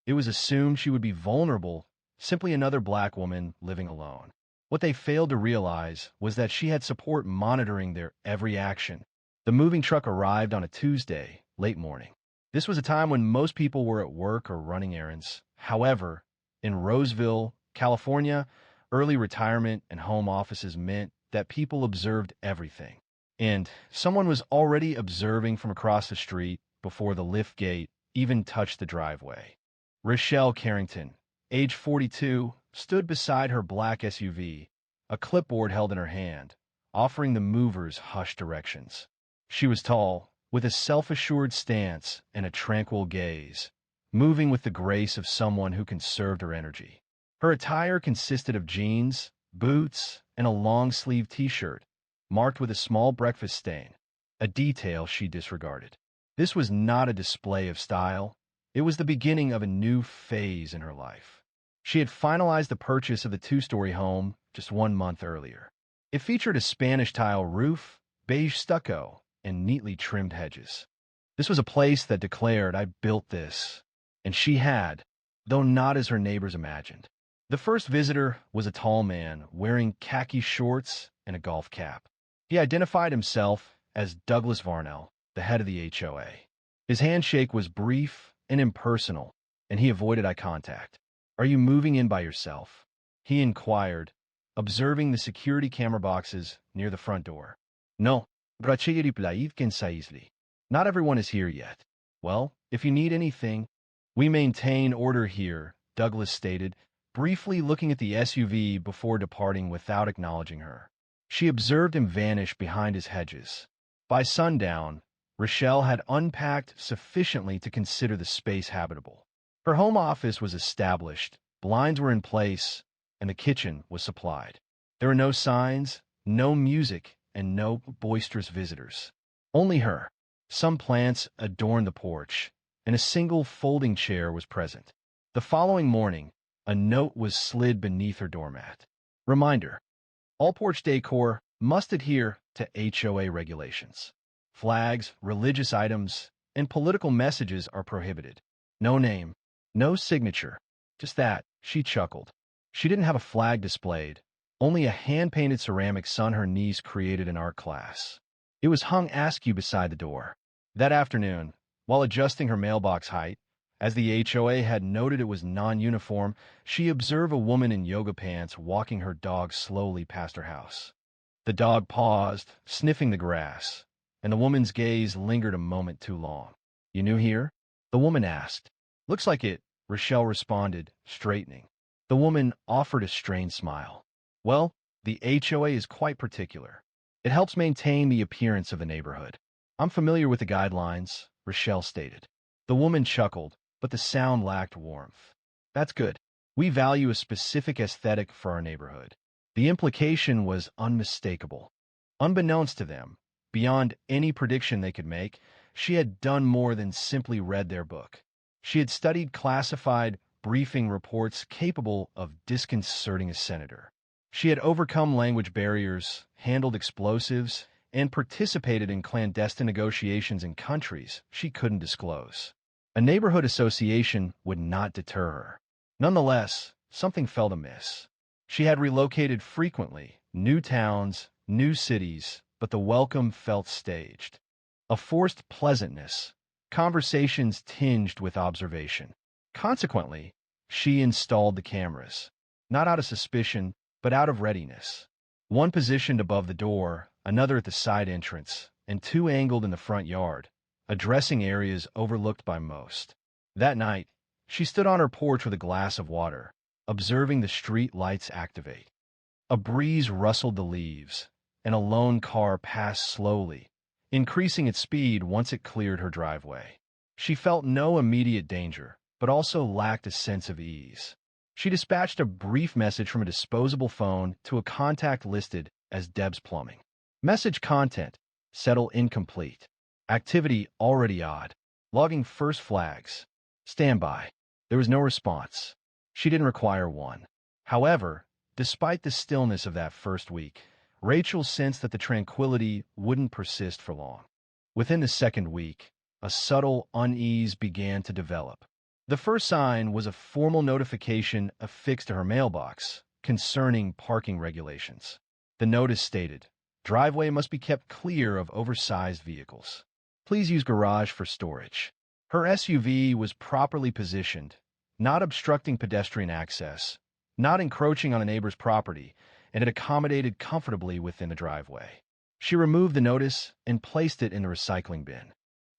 It was assumed she would be vulnerable, simply another black woman living alone. What they failed to realize was that she had support monitoring their every action. The moving truck arrived on a Tuesday, late morning. This was a time when most people were at work or running errands. However, in Roseville, California, early retirement and home offices meant that people observed everything. And someone was already observing from across the street before the lift gate even touched the driveway. Rochelle Carrington, age 42, stood beside her black SUV, a clipboard held in her hand, offering the movers hushed directions. She was tall, with a self-assured stance and a tranquil gaze, moving with the grace of someone who conserved her energy. Her attire consisted of jeans, boots, and a long-sleeved t-shirt, marked with a small breakfast stain, a detail she disregarded. This was not a display of style. It was the beginning of a new phase in her life. She had finalized the purchase of the two-story home just 1 month earlier. It featured a Spanish tile roof, beige stucco, and neatly trimmed hedges. This was a place that declared, "I built this." And she had, though not as her neighbors imagined. The first visitor was a tall man wearing khaki shorts and a golf cap. He identified himself as Douglas Varnell, the head of the HOA. His handshake was brief and impersonal, and he avoided eye contact. "Are you moving in by yourself?" he inquired, observing the security camera boxes near the front door. "No, not everyone is here yet." "Well, if you need anything, we maintain order here," Douglas stated, briefly looking at the SUV before departing without acknowledging her. She observed him vanish behind his hedges. By sundown, Rochelle had unpacked sufficiently to consider the space habitable. Her home office was established, blinds were in place, and the kitchen was supplied. There were no signs, no music, and no boisterous visitors. Only her. Some plants adorned the porch, and a single folding chair was present. The following morning, a note was slid beneath her doormat. Reminder: all porch decor must adhere to HOA regulations. Flags, religious items, and political messages are prohibited. No name, no signature, just that. She chuckled. She didn't have a flag displayed, only a hand-painted ceramic sun her niece created in art class. It was hung askew beside the door. That afternoon, while adjusting her mailbox height, as the HOA had noted it was non-uniform, she observed a woman in yoga pants walking her dog slowly past her house. The dog paused, sniffing the grass, and the woman's gaze lingered a moment too long. "You new here?" the woman asked. "Looks like it," Rochelle responded, straightening. The woman offered a strained smile. "Well, the HOA is quite particular. It helps maintain the appearance of the neighborhood." "I'm familiar with the guidelines," Rochelle stated. The woman chuckled, but the sound lacked warmth. "That's good. We value a specific aesthetic for our neighborhood." The implication was unmistakable. Unbeknownst to them, beyond any prediction they could make, she had done more than simply read their book. She had studied classified briefing reports capable of disconcerting a senator. She had overcome language barriers, handled explosives, and participated in clandestine negotiations in countries she couldn't disclose. A neighborhood association would not deter her. Nonetheless, something felt amiss. She had relocated frequently, new towns, new cities, but the welcome felt staged. A forced pleasantness, conversations tinged with observation. Consequently, she installed the cameras, not out of suspicion, but out of readiness. One positioned above the door, another at the side entrance, and two angled in the front yard, addressing areas overlooked by most. That night, she stood on her porch with a glass of water, observing the street lights activate. A breeze rustled the leaves, and a lone car passed slowly, increasing its speed once it cleared her driveway. She felt no immediate danger, but also lacked a sense of ease. She dispatched a brief message from a disposable phone to a contact listed as Deb's Plumbing. Message content: settle incomplete. Activity already odd. Logging first flags. Standby. There was no response. She didn't require one. However, despite the stillness of that first week, Rachel sensed that the tranquility wouldn't persist for long. Within the second week, a subtle unease began to develop. The first sign was a formal notification affixed to her mailbox concerning parking regulations. The notice stated, "Driveway must be kept clear of oversized vehicles. Please use garage for storage." Her SUV was properly positioned, not obstructing pedestrian access, not encroaching on a neighbor's property, and it accommodated comfortably within the driveway. She removed the notice and placed it in the recycling bin.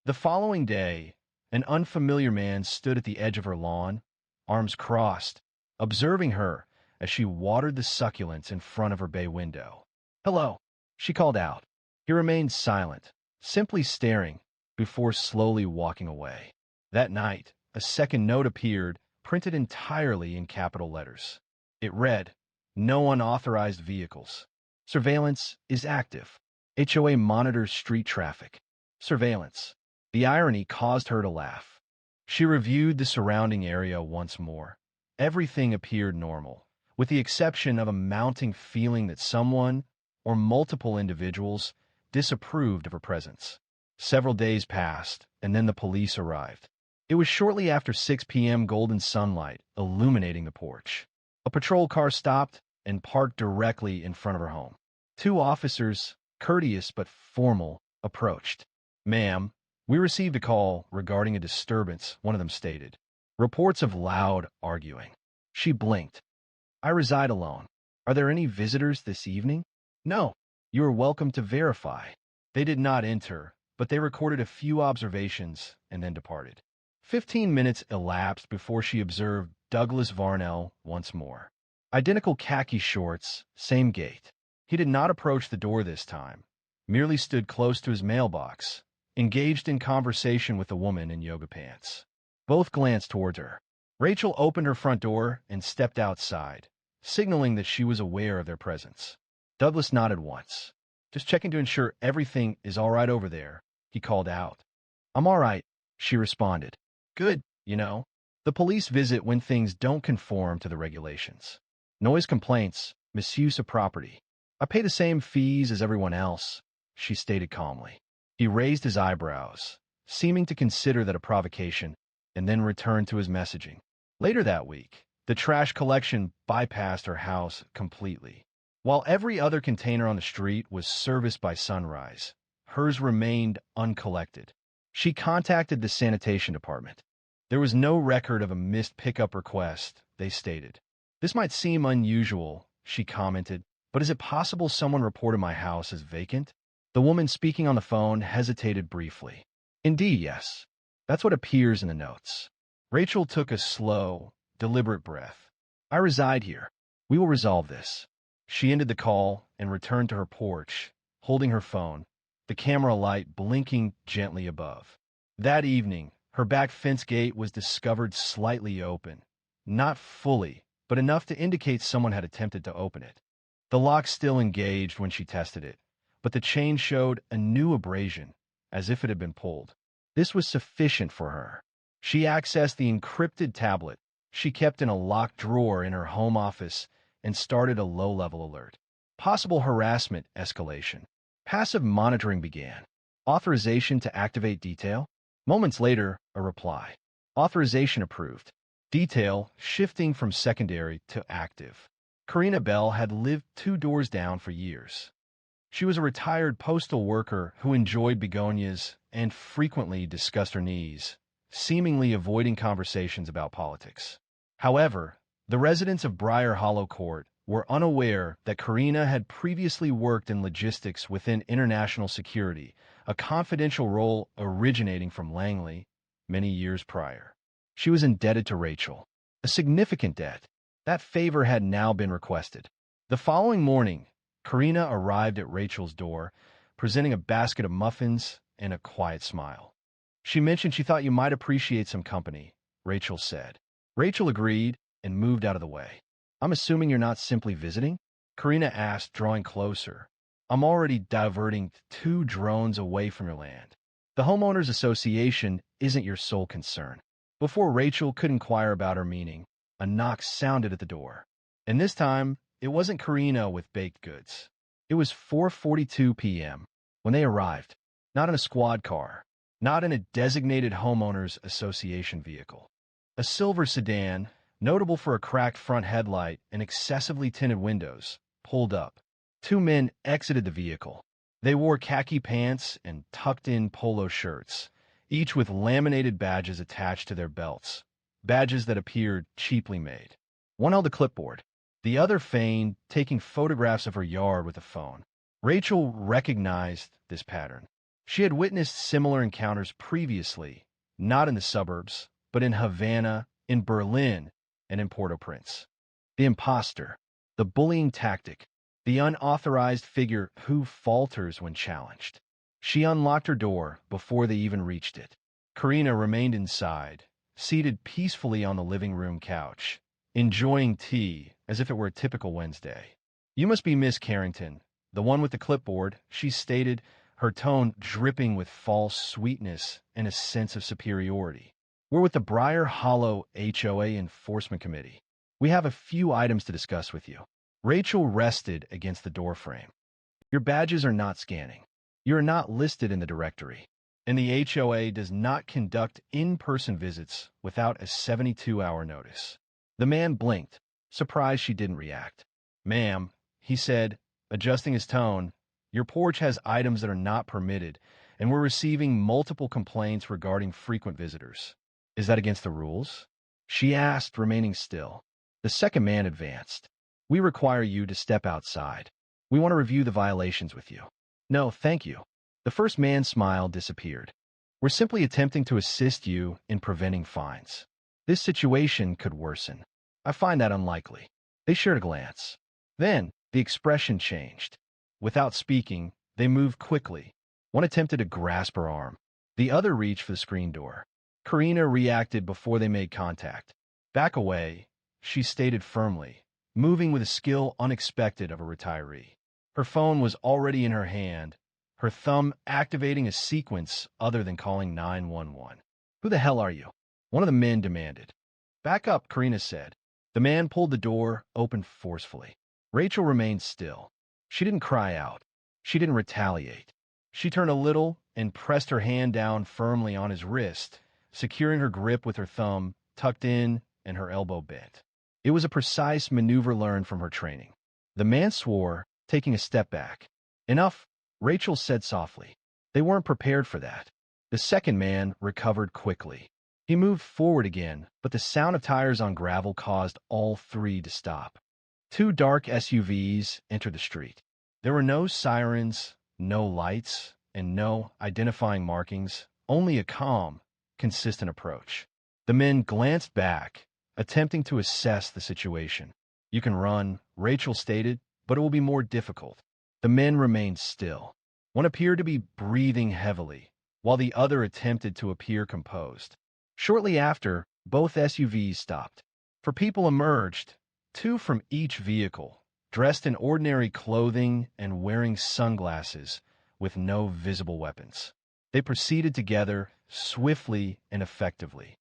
The following day, an unfamiliar man stood at the edge of her lawn, arms crossed, observing her as she watered the succulents in front of her bay window. "Hello," she called out. He remained silent, simply staring, before slowly walking away. That night, a second note appeared, printed entirely in capital letters. It read, "No unauthorized vehicles. Surveillance is active. HOA monitors street traffic." Surveillance. The irony caused her to laugh. She reviewed the surrounding area once more. Everything appeared normal, with the exception of a mounting feeling that someone, or multiple individuals, disapproved of her presence. Several days passed, and then the police arrived. It was shortly after 6 p.m. golden sunlight illuminating the porch. A patrol car stopped and parked directly in front of her home. Two officers, courteous but formal, approached. "Ma'am, we received a call regarding a disturbance," one of them stated. "Reports of loud arguing." She blinked. "I reside alone. Are there any visitors this evening?" "No. You are welcome to verify." They did not enter, but they recorded a few observations and then departed. 15 minutes elapsed before she observed Douglas Varnell once more. Identical khaki shorts, same gait. He did not approach the door this time, merely stood close to his mailbox, engaged in conversation with a woman in yoga pants. Both glanced towards her. Rachel opened her front door and stepped outside, signaling that she was aware of their presence. Douglas nodded once. "Just checking to ensure everything is all right over there," he called out. "I'm all right," she responded. "Good, the police visit when things don't conform to the regulations. Noise complaints, misuse of property. I pay the same fees as everyone else," she stated calmly. He raised his eyebrows, seeming to consider that a provocation, and then returned to his messaging. Later that week, the trash collection bypassed her house completely. While every other container on the street was serviced by sunrise, hers remained uncollected. She contacted the sanitation department. There was no record of a missed pickup request, they stated. "This might seem unusual," she commented, "but is it possible someone reported my house as vacant?" The woman speaking on the phone hesitated briefly. "Indeed, yes. That's what appears in the notes." Rachel took a slow, deliberate breath. "I reside here. We will resolve this." She ended the call and returned to her porch, holding her phone, the camera light blinking gently above. That evening, her back fence gate was discovered slightly open. Not fully, but enough to indicate someone had attempted to open it. The lock still engaged when she tested it, but the chain showed a new abrasion, as if it had been pulled. This was sufficient for her. She accessed the encrypted tablet she kept in a locked drawer in her home office and started a low-level alert. Possible harassment escalation. Passive monitoring began. Authorization to activate detail. Moments later, a reply. Authorization approved. Detail shifting from secondary to active. Karina Bell had lived 2 doors down for years. She was a retired postal worker who enjoyed begonias and frequently discussed her knees, seemingly avoiding conversations about politics. However, the residents of Briar Hollow Court were unaware that Karina had previously worked in logistics within international security, a confidential role originating from Langley many years prior. She was indebted to Rachel, a significant debt. That favor had now been requested. The following morning, Karina arrived at Rachel's door, presenting a basket of muffins and a quiet smile. She mentioned she thought you might appreciate some company, Rachel said. Rachel agreed and moved out of the way. "I'm assuming you're not simply visiting?" Karina asked, drawing closer. "I'm already diverting 2 drones away from your land. The homeowners association isn't your sole concern." Before Rachel could inquire about her meaning, a knock sounded at the door. And this time, it wasn't Karina with baked goods. It was 4:42 p.m. when they arrived, not in a squad car, not in a designated homeowners association vehicle. A silver sedan, notable for a cracked front headlight and excessively tinted windows, pulled up. Two men exited the vehicle. They wore khaki pants and tucked-in polo shirts, each with laminated badges attached to their belts, badges that appeared cheaply made. One held a clipboard. The other feigned taking photographs of her yard with a phone. Rachel recognized this pattern. She had witnessed similar encounters previously, not in the suburbs, but in Havana, in Berlin, and in Port-au-Prince. The imposter, the bullying tactic, the unauthorized figure who falters when challenged. She unlocked her door before they even reached it. Karina remained inside, seated peacefully on the living room couch, enjoying tea as if it were a typical Wednesday. "You must be Miss Carrington, the one with the clipboard," she stated, her tone dripping with false sweetness and a sense of superiority. "We're with the Briar Hollow HOA Enforcement Committee. We have a few items to discuss with you." Rachel rested against the doorframe. "Your badges are not scanning. You are not listed in the directory, and the HOA does not conduct in-person visits without a 72-hour notice." The man blinked, surprised she didn't react. "Ma'am," he said, adjusting his tone, "your porch has items that are not permitted, and we're receiving multiple complaints regarding frequent visitors." "Is that against the rules?" she asked, remaining still. The second man advanced. "We require you to step outside. We want to review the violations with you." "No, thank you." The first man's smile disappeared. "We're simply attempting to assist you in preventing fines. This situation could worsen." "I find that unlikely." They shared a glance. Then the expression changed. Without speaking, they moved quickly. One attempted to grasp her arm. The other reached for the screen door. Karina reacted before they made contact. "Back away," she stated firmly, moving with a skill unexpected of a retiree. Her phone was already in her hand, her thumb activating a sequence other than calling 911. "Who the hell are you?" one of the men demanded. "Back up," Karina said. The man pulled the door open forcefully. Rachel remained still. She didn't cry out. She didn't retaliate. She turned a little and pressed her hand down firmly on his wrist, securing her grip with her thumb tucked in and her elbow bent. It was a precise maneuver learned from her training. The man swore, taking a step back. "Enough," Rachel said softly. They weren't prepared for that. The second man recovered quickly. He moved forward again, but the sound of tires on gravel caused all three to stop. Two dark SUVs entered the street. There were no sirens, no lights, and no identifying markings, only a calm, consistent approach. The men glanced back, attempting to assess the situation. "You can run," Rachel stated, "but it will be more difficult." The men remained still. One appeared to be breathing heavily, while the other attempted to appear composed. Shortly after, both SUVs stopped. Four people emerged, two from each vehicle, dressed in ordinary clothing and wearing sunglasses, with no visible weapons. They proceeded together, swiftly and effectively.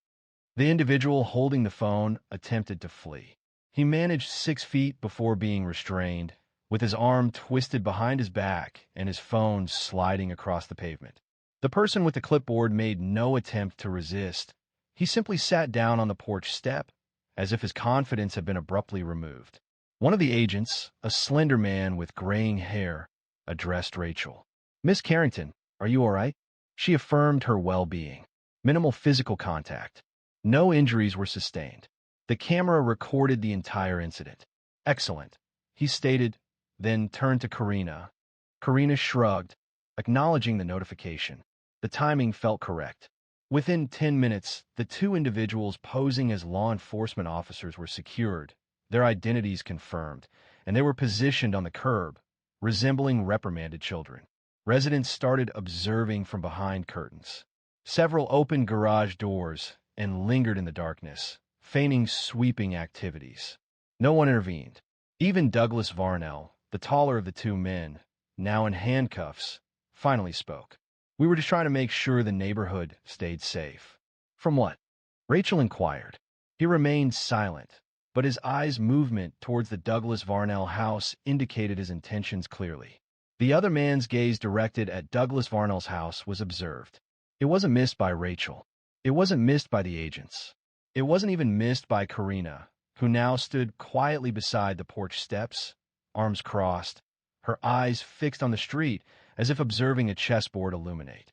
The individual holding the phone attempted to flee. He managed 6 feet before being restrained, with his arm twisted behind his back and his phone sliding across the pavement. The person with the clipboard made no attempt to resist. He simply sat down on the porch step, as if his confidence had been abruptly removed. One of the agents, a slender man with graying hair, addressed Rachel. "Miss Carrington, are you all right?" She affirmed her well-being. Minimal physical contact. No injuries were sustained. The camera recorded the entire incident. "Excellent," he stated, then turned to Karina. Karina shrugged, acknowledging the notification. The timing felt correct. Within 10 minutes, the two individuals posing as law enforcement officers were secured, their identities confirmed, and they were positioned on the curb, resembling reprimanded children. Residents started observing from behind curtains. Several opened garage doors and lingered in the darkness, feigning sweeping activities. No one intervened. Even Douglas Varnell, the taller of the two men, now in handcuffs, finally spoke. "We were just trying to make sure the neighborhood stayed safe." "From what?" Rachel inquired. He remained silent, but his eyes' movement towards the Douglas Varnell house indicated his intentions clearly. The other man's gaze directed at Douglas Varnell's house was observed. It wasn't missed by Rachel. It wasn't missed by the agents. It wasn't even missed by Karina, who now stood quietly beside the porch steps, arms crossed, her eyes fixed on the street as if observing a chessboard illuminate.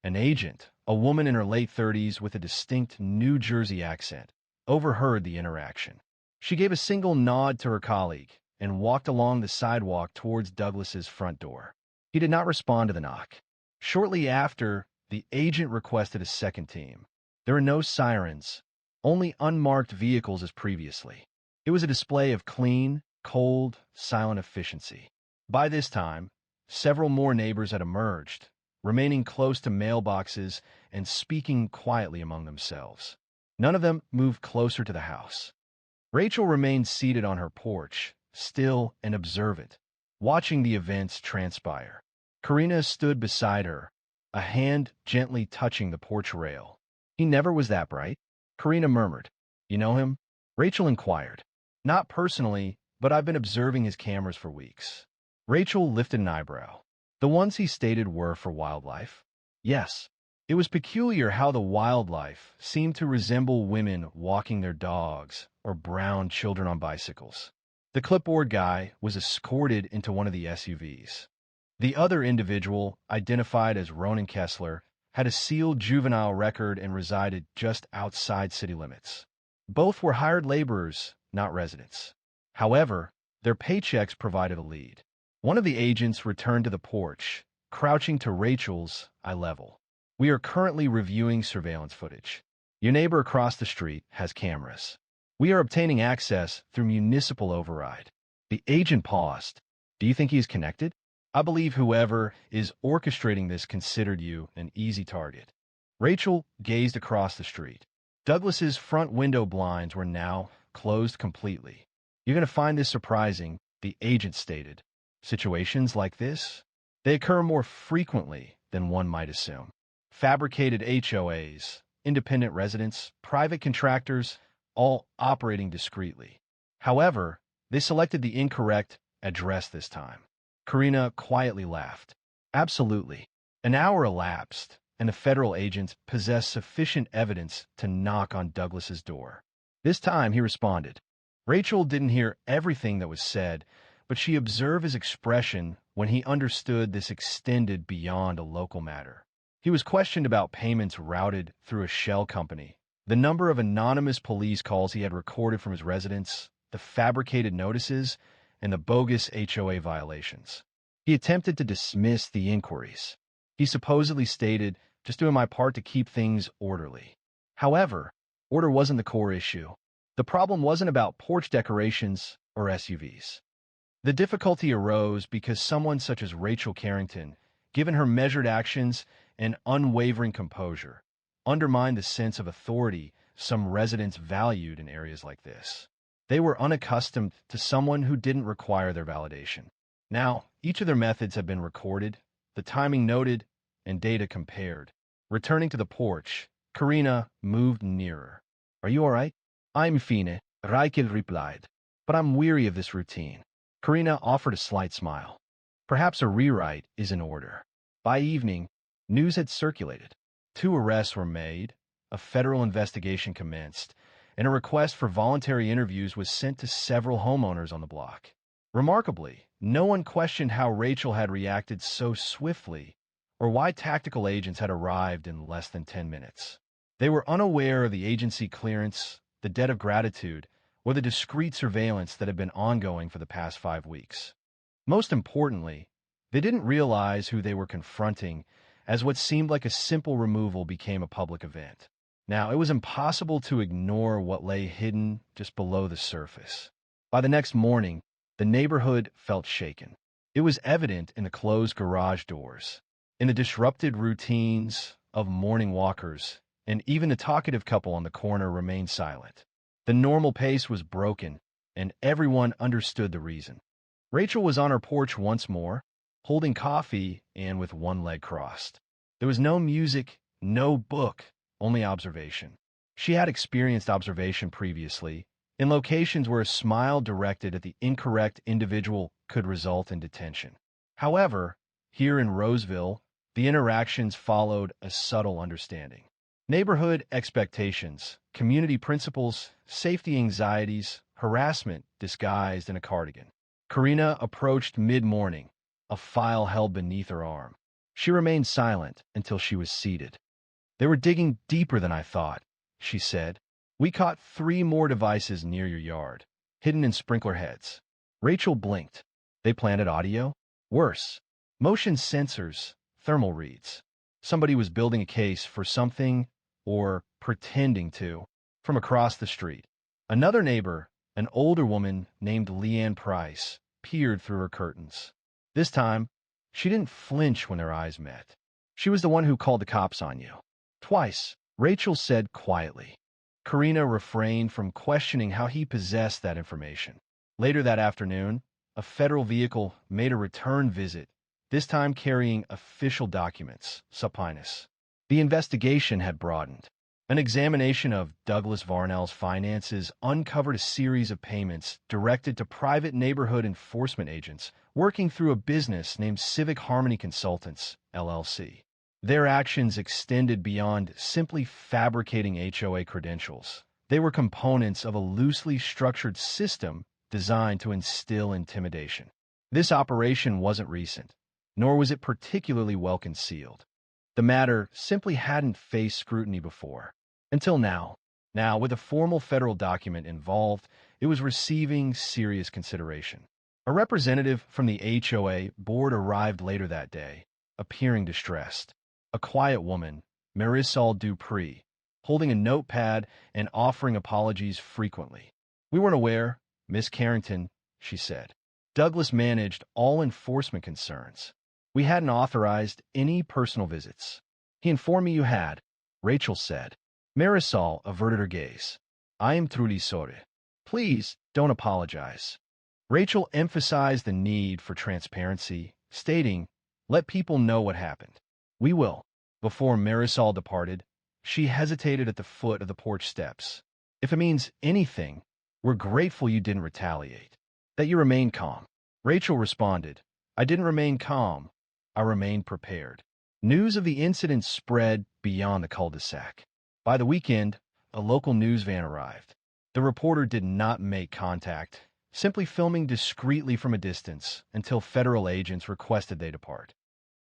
An agent, a woman in her late 30s with a distinct New Jersey accent, overheard the interaction. She gave a single nod to her colleague and walked along the sidewalk towards Douglas's front door. He did not respond to the knock. Shortly after, the agent requested a second team. There were no sirens, only unmarked vehicles as previously. It was a display of clean, cold, silent efficiency. By this time, several more neighbors had emerged, remaining close to mailboxes and speaking quietly among themselves. None of them moved closer to the house. Rachel remained seated on her porch, still and observant, watching the events transpire. Karina stood beside her, a hand gently touching the porch rail. He never was that bright, Karina murmured. You know him? Rachel inquired. Not personally, but I've been observing his cameras for weeks. Rachel lifted an eyebrow. The ones he stated were for wildlife? Yes. It was peculiar how the wildlife seemed to resemble women walking their dogs or brown children on bicycles. The clipboard guy was escorted into one of the SUVs. The other individual, identified as Ronan Kessler, had a sealed juvenile record and resided just outside city limits. Both were hired laborers, not residents. However, their paychecks provided a lead. One of the agents returned to the porch, crouching to Rachel's eye level. We are currently reviewing surveillance footage. Your neighbor across the street has cameras. We are obtaining access through municipal override. The agent paused. Do you think he is connected? I believe whoever is orchestrating this considered you an easy target. Rachel gazed across the street. Douglas's front window blinds were now closed completely. You're going to find this surprising, the agent stated. Situations like this, they occur more frequently than one might assume. Fabricated HOAs, independent residents, private contractors, all operating discreetly. However, they selected the incorrect address this time. Karina quietly laughed. Absolutely. An hour elapsed, and the federal agents possessed sufficient evidence to knock on Douglas's door. This time he responded. Rachel didn't hear everything that was said, but she observed his expression when he understood this extended beyond a local matter. He was questioned about payments routed through a shell company, the number of anonymous police calls he had recorded from his residence, the fabricated notices, and the bogus HOA violations. He attempted to dismiss the inquiries. He supposedly stated, just doing my part to keep things orderly. However, order wasn't the core issue. The problem wasn't about porch decorations or SUVs. The difficulty arose because someone such as Rachel Carrington, given her measured actions and unwavering composure, undermined the sense of authority some residents valued in areas like this. They were unaccustomed to someone who didn't require their validation. Now, each of their methods had been recorded, the timing noted, and data compared. Returning to the porch, Karina moved nearer. Are you all right? I'm fine, Rachel replied. But I'm weary of this routine. Karina offered a slight smile. Perhaps a rewrite is in order. By evening, news had circulated. 2 arrests were made, a federal investigation commenced, and a request for voluntary interviews was sent to several homeowners on the block. Remarkably, no one questioned how Rachel had reacted so swiftly or why tactical agents had arrived in less than 10 minutes. They were unaware of the agency clearance, the debt of gratitude, or the discreet surveillance that had been ongoing for the past 5 weeks. Most importantly, they didn't realize who they were confronting as what seemed like a simple removal became a public event. Now, it was impossible to ignore what lay hidden just below the surface. By the next morning, the neighborhood felt shaken. It was evident in the closed garage doors, in the disrupted routines of morning walkers, and even the talkative couple on the corner remained silent. The normal pace was broken, and everyone understood the reason. Rachel was on her porch once more, holding coffee and with one leg crossed. There was no music, no book, only observation. She had experienced observation previously, in locations where a smile directed at the incorrect individual could result in detention. However, here in Roseville, the interactions followed a subtle understanding. Neighborhood expectations, community principles, safety anxieties, harassment disguised in a cardigan. Karina approached mid-morning, a file held beneath her arm. She remained silent until she was seated. They were digging deeper than I thought, she said. We caught 3 more devices near your yard, hidden in sprinkler heads. Rachel blinked. They planted audio? Worse, motion sensors, thermal reads. Somebody was building a case for something, or pretending to, from across the street. Another neighbor, an older woman named Leanne Price, peered through her curtains. This time, she didn't flinch when their eyes met. She was the one who called the cops on you. Twice, Rachel said quietly. Karina refrained from questioning how he possessed that information. Later that afternoon, a federal vehicle made a return visit, this time carrying official documents, subpoenas. The investigation had broadened. An examination of Douglas Varnell's finances uncovered a series of payments directed to private neighborhood enforcement agents working through a business named Civic Harmony Consultants, LLC. Their actions extended beyond simply fabricating HOA credentials. They were components of a loosely structured system designed to instill intimidation. This operation wasn't recent, nor was it particularly well concealed. The matter simply hadn't faced scrutiny before. Until now. Now, with a formal federal document involved, it was receiving serious consideration. A representative from the HOA board arrived later that day, appearing distressed. A quiet woman, Marisol Dupree, holding a notepad and offering apologies frequently. We weren't aware, Miss Carrington, she said. Douglas managed all enforcement concerns. We hadn't authorized any personal visits. He informed me you had, Rachel said. Marisol averted her gaze. I am truly sorry. Please don't apologize. Rachel emphasized the need for transparency, stating, let people know what happened. We will. Before Marisol departed, she hesitated at the foot of the porch steps. If it means anything, we're grateful you didn't retaliate, that you remained calm. Rachel responded, I didn't remain calm. I remained prepared. News of the incident spread beyond the cul-de-sac. By the weekend, a local news van arrived. The reporter did not make contact, simply filming discreetly from a distance until federal agents requested they depart.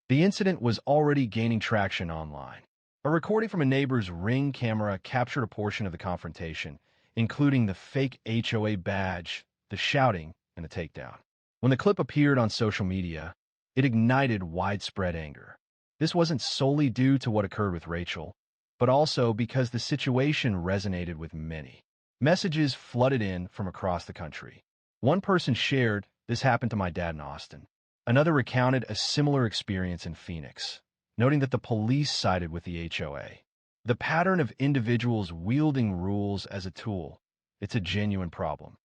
The incident was already gaining traction online. A recording from a neighbor's Ring camera captured a portion of the confrontation, including the fake HOA badge, the shouting, and the takedown. When the clip appeared on social media, it ignited widespread anger. This wasn't solely due to what occurred with Rachel, but also because the situation resonated with many. Messages flooded in from across the country. One person shared, "This happened to my dad in Austin." Another recounted a similar experience in Phoenix, noting that the police sided with the HOA. The pattern of individuals wielding rules as a tool, it's a genuine problem.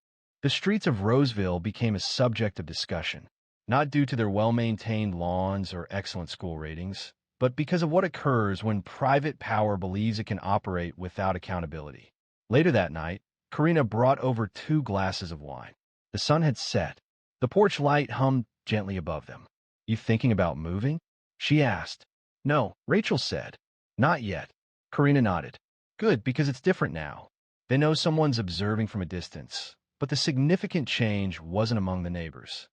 The streets of Roseville became a subject of discussion, not due to their well-maintained lawns or excellent school ratings, but because of what occurs when private power believes it can operate without accountability. Later that night, Karina brought over 2 glasses of wine. The sun had set. The porch light hummed gently above them. You thinking about moving? She asked. No, Rachel said. Not yet. Karina nodded. Good, because it's different now. They know someone's observing from a distance, but the significant change wasn't among the neighbors.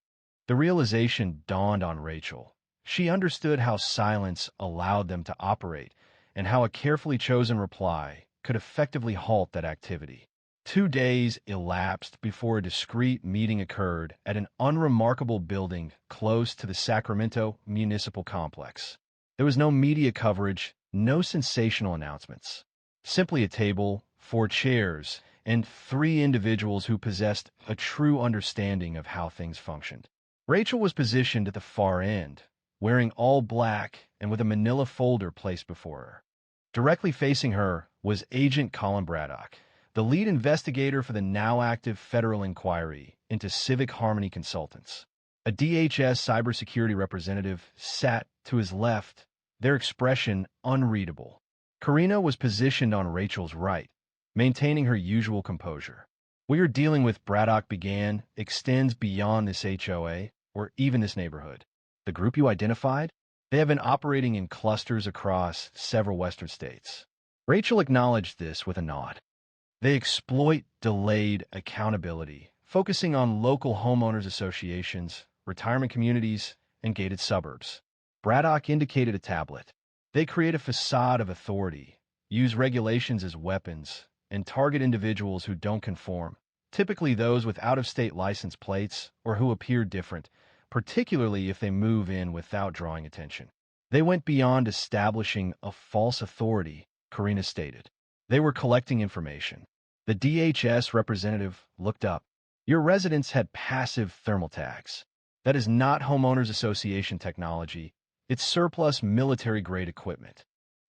The realization dawned on Rachel. She understood how silence allowed them to operate and how a carefully chosen reply could effectively halt that activity. 2 days elapsed before a discreet meeting occurred at an unremarkable building close to the Sacramento Municipal Complex. There was no media coverage, no sensational announcements. Simply a table, 4 chairs, and 3 individuals who possessed a true understanding of how things functioned. Rachel was positioned at the far end, wearing all black and with a manila folder placed before her. Directly facing her was Agent Colin Braddock, the lead investigator for the now-active federal inquiry into Civic Harmony Consultants. A DHS cybersecurity representative sat to his left, their expression unreadable. Karina was positioned on Rachel's right, maintaining her usual composure. What you're dealing with, Braddock began, extends beyond this HOA, or even this neighborhood. The group you identified? They have been operating in clusters across several western states. Rachel acknowledged this with a nod. They exploit delayed accountability, focusing on local homeowners associations, retirement communities, and gated suburbs. Braddock indicated a tablet. They create a facade of authority, use regulations as weapons, and target individuals who don't conform, typically those with out-of-state license plates or who appear different, particularly if they move in without drawing attention. They went beyond establishing a false authority, Karina stated. They were collecting information. The DHS representative looked up. Your residence had passive thermal tags. That is not homeowners association technology. It's surplus military-grade equipment.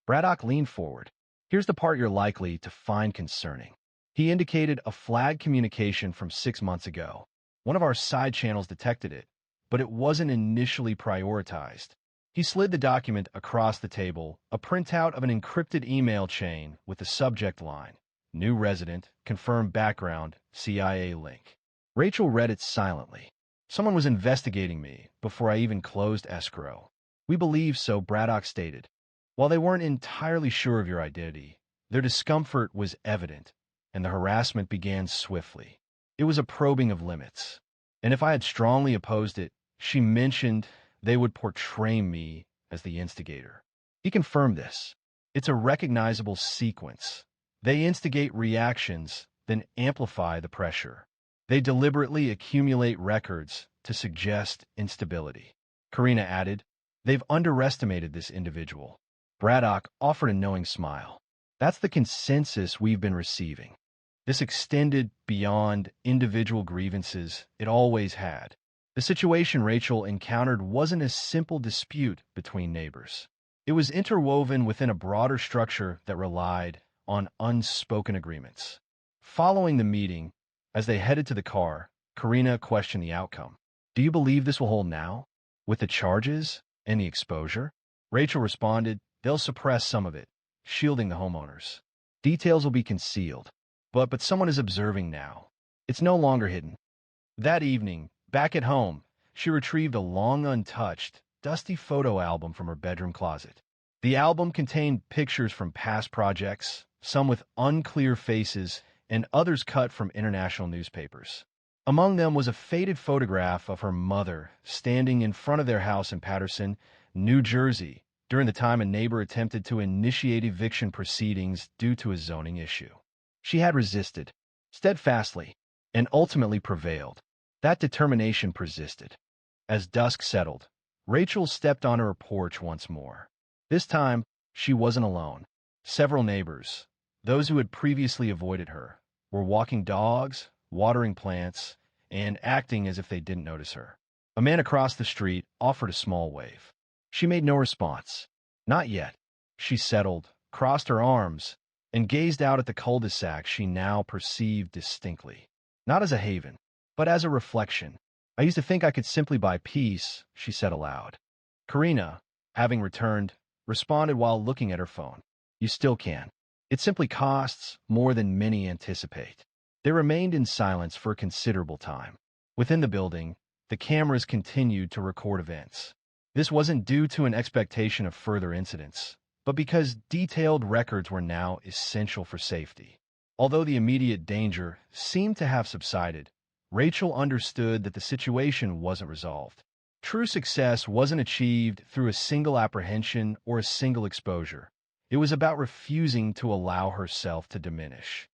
Braddock leaned forward. Here's the part you're likely to find concerning. He indicated a flag communication from 6 months ago. One of our side channels detected it, but it wasn't initially prioritized. He slid the document across the table, a printout of an encrypted email chain with the subject line, New resident, confirmed background, CIA link. Rachel read it silently. Someone was investigating me before I even closed escrow. We believe so, Braddock stated. While they weren't entirely sure of your identity, their discomfort was evident, and the harassment began swiftly. It was a probing of limits. And if I had strongly opposed it, she mentioned they would portray me as the instigator. He confirmed this. It's a recognizable sequence. They instigate reactions, then amplify the pressure. They deliberately accumulate records to suggest instability. Karina added, they've underestimated this individual. Braddock offered a knowing smile. That's the consensus we've been receiving. This extended beyond individual grievances it always had. The situation Rachel encountered wasn't a simple dispute between neighbors. It was interwoven within a broader structure that relied on unspoken agreements. Following the meeting, as they headed to the car, Karina questioned the outcome. Do you believe this will hold now? With the charges and the exposure? Rachel responded, they'll suppress some of it, shielding the homeowners. Details will be concealed. But someone is observing now. It's no longer hidden. That evening, back at home, she retrieved a long untouched, dusty photo album from her bedroom closet. The album contained pictures from past projects, some with unclear faces, and others cut from international newspapers. Among them was a faded photograph of her mother standing in front of their house in Paterson, New Jersey, during the time a neighbor attempted to initiate eviction proceedings due to a zoning issue. She had resisted, steadfastly, and ultimately prevailed. That determination persisted. As dusk settled, Rachel stepped onto her porch once more. This time, she wasn't alone. Several neighbors, those who had previously avoided her, were walking dogs, watering plants, and acting as if they didn't notice her. A man across the street offered a small wave. She made no response. Not yet. She settled, crossed her arms, and gazed out at the cul-de-sac she now perceived distinctly. Not as a haven, but as a reflection. I used to think I could simply buy peace, she said aloud. Karina, having returned, responded while looking at her phone. You still can. It simply costs more than many anticipate. They remained in silence for a considerable time. Within the building, the cameras continued to record events. This wasn't due to an expectation of further incidents, but because detailed records were now essential for safety. Although the immediate danger seemed to have subsided, Rachel understood that the situation wasn't resolved. True success wasn't achieved through a single apprehension or a single exposure. It was about refusing to allow herself to diminish.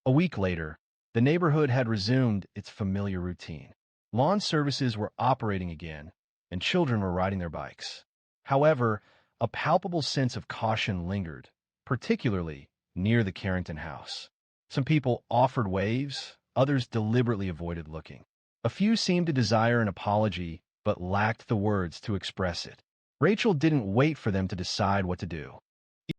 A week later, the neighborhood had resumed its familiar routine. Lawn services were operating again, and children were riding their bikes. However, a palpable sense of caution lingered, particularly near the Carrington house. Some people offered waves, others deliberately avoided looking. A few seemed to desire an apology, but lacked the words to express it. Rachel didn't wait for them to decide what to do.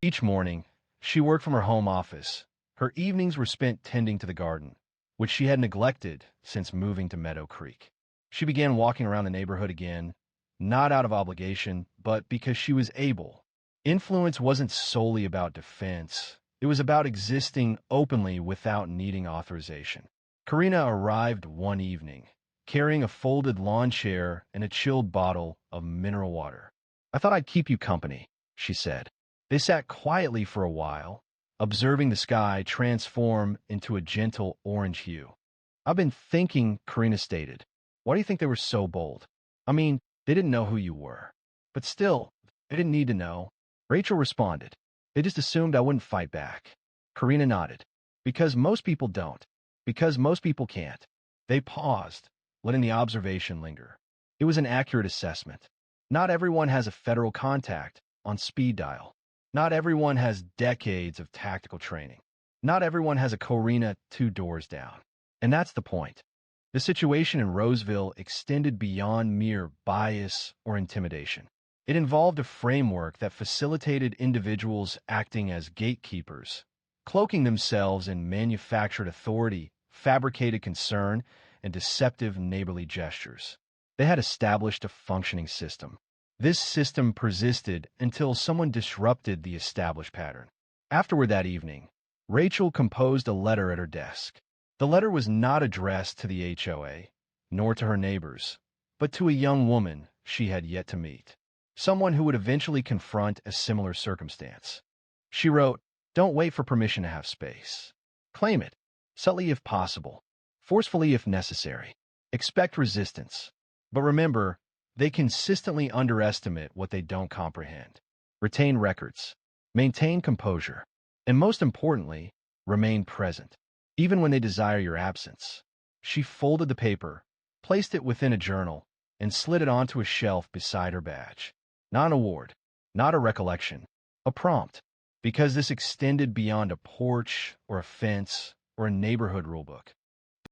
Each morning, she worked from her home office. Her evenings were spent tending to the garden, which she had neglected since moving to Meadow Creek. She began walking around the neighborhood again, not out of obligation, but because she was able. Influence wasn't solely about defense. It was about existing openly without needing authorization. Karina arrived one evening, carrying a folded lawn chair and a chilled bottle of mineral water. I thought I'd keep you company, she said. They sat quietly for a while, observing the sky transform into a gentle orange hue. "I've been thinking," Karina stated. "Why do you think they were so bold? I mean, they didn't know who you were. But still, they didn't need to know." Rachel responded. "They just assumed I wouldn't fight back." Karina nodded. "Because most people don't. Because most people can't." They paused, letting the observation linger. It was an accurate assessment. Not everyone has a federal contact on speed dial. Not everyone has decades of tactical training. Not everyone has a Corina 2 doors down. And that's the point. The situation in Roseville extended beyond mere bias or intimidation. It involved a framework that facilitated individuals acting as gatekeepers, cloaking themselves in manufactured authority, fabricated concern, and deceptive neighborly gestures. They had established a functioning system. This system persisted until someone disrupted the established pattern. Afterward that evening, Rachel composed a letter at her desk. The letter was not addressed to the HOA, nor to her neighbors, but to a young woman she had yet to meet, someone who would eventually confront a similar circumstance. She wrote, "Don't wait for permission to have space. Claim it, subtly if possible, forcefully if necessary. Expect resistance. But remember, they consistently underestimate what they don't comprehend. Retain records. Maintain composure. And most importantly, remain present, even when they desire your absence." She folded the paper, placed it within a journal, and slid it onto a shelf beside her badge. Not an award, not a recollection, a prompt, because this extended beyond a porch or a fence or a neighborhood rulebook.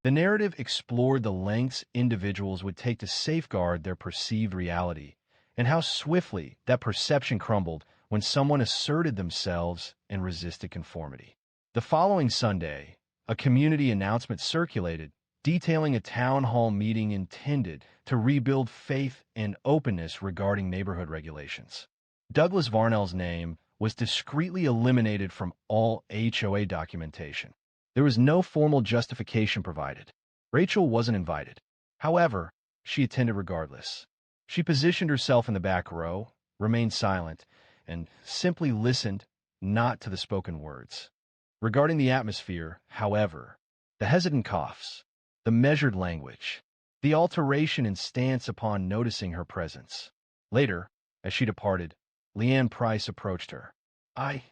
The narrative explored the lengths individuals would take to safeguard their perceived reality, and how swiftly that perception crumbled when someone asserted themselves and resisted conformity. The following Sunday, a community announcement circulated detailing a town hall meeting intended to rebuild faith and openness regarding neighborhood regulations. Douglas Varnell's name was discreetly eliminated from all HOA documentation. There was no formal justification provided. Rachel wasn't invited. However, she attended regardless. She positioned herself in the back row, remained silent, and simply listened, not to the spoken words. Regarding the atmosphere, however, the hesitant coughs, the measured language, the alteration in stance upon noticing her presence. Later, as she departed, Leanne Price approached her. "I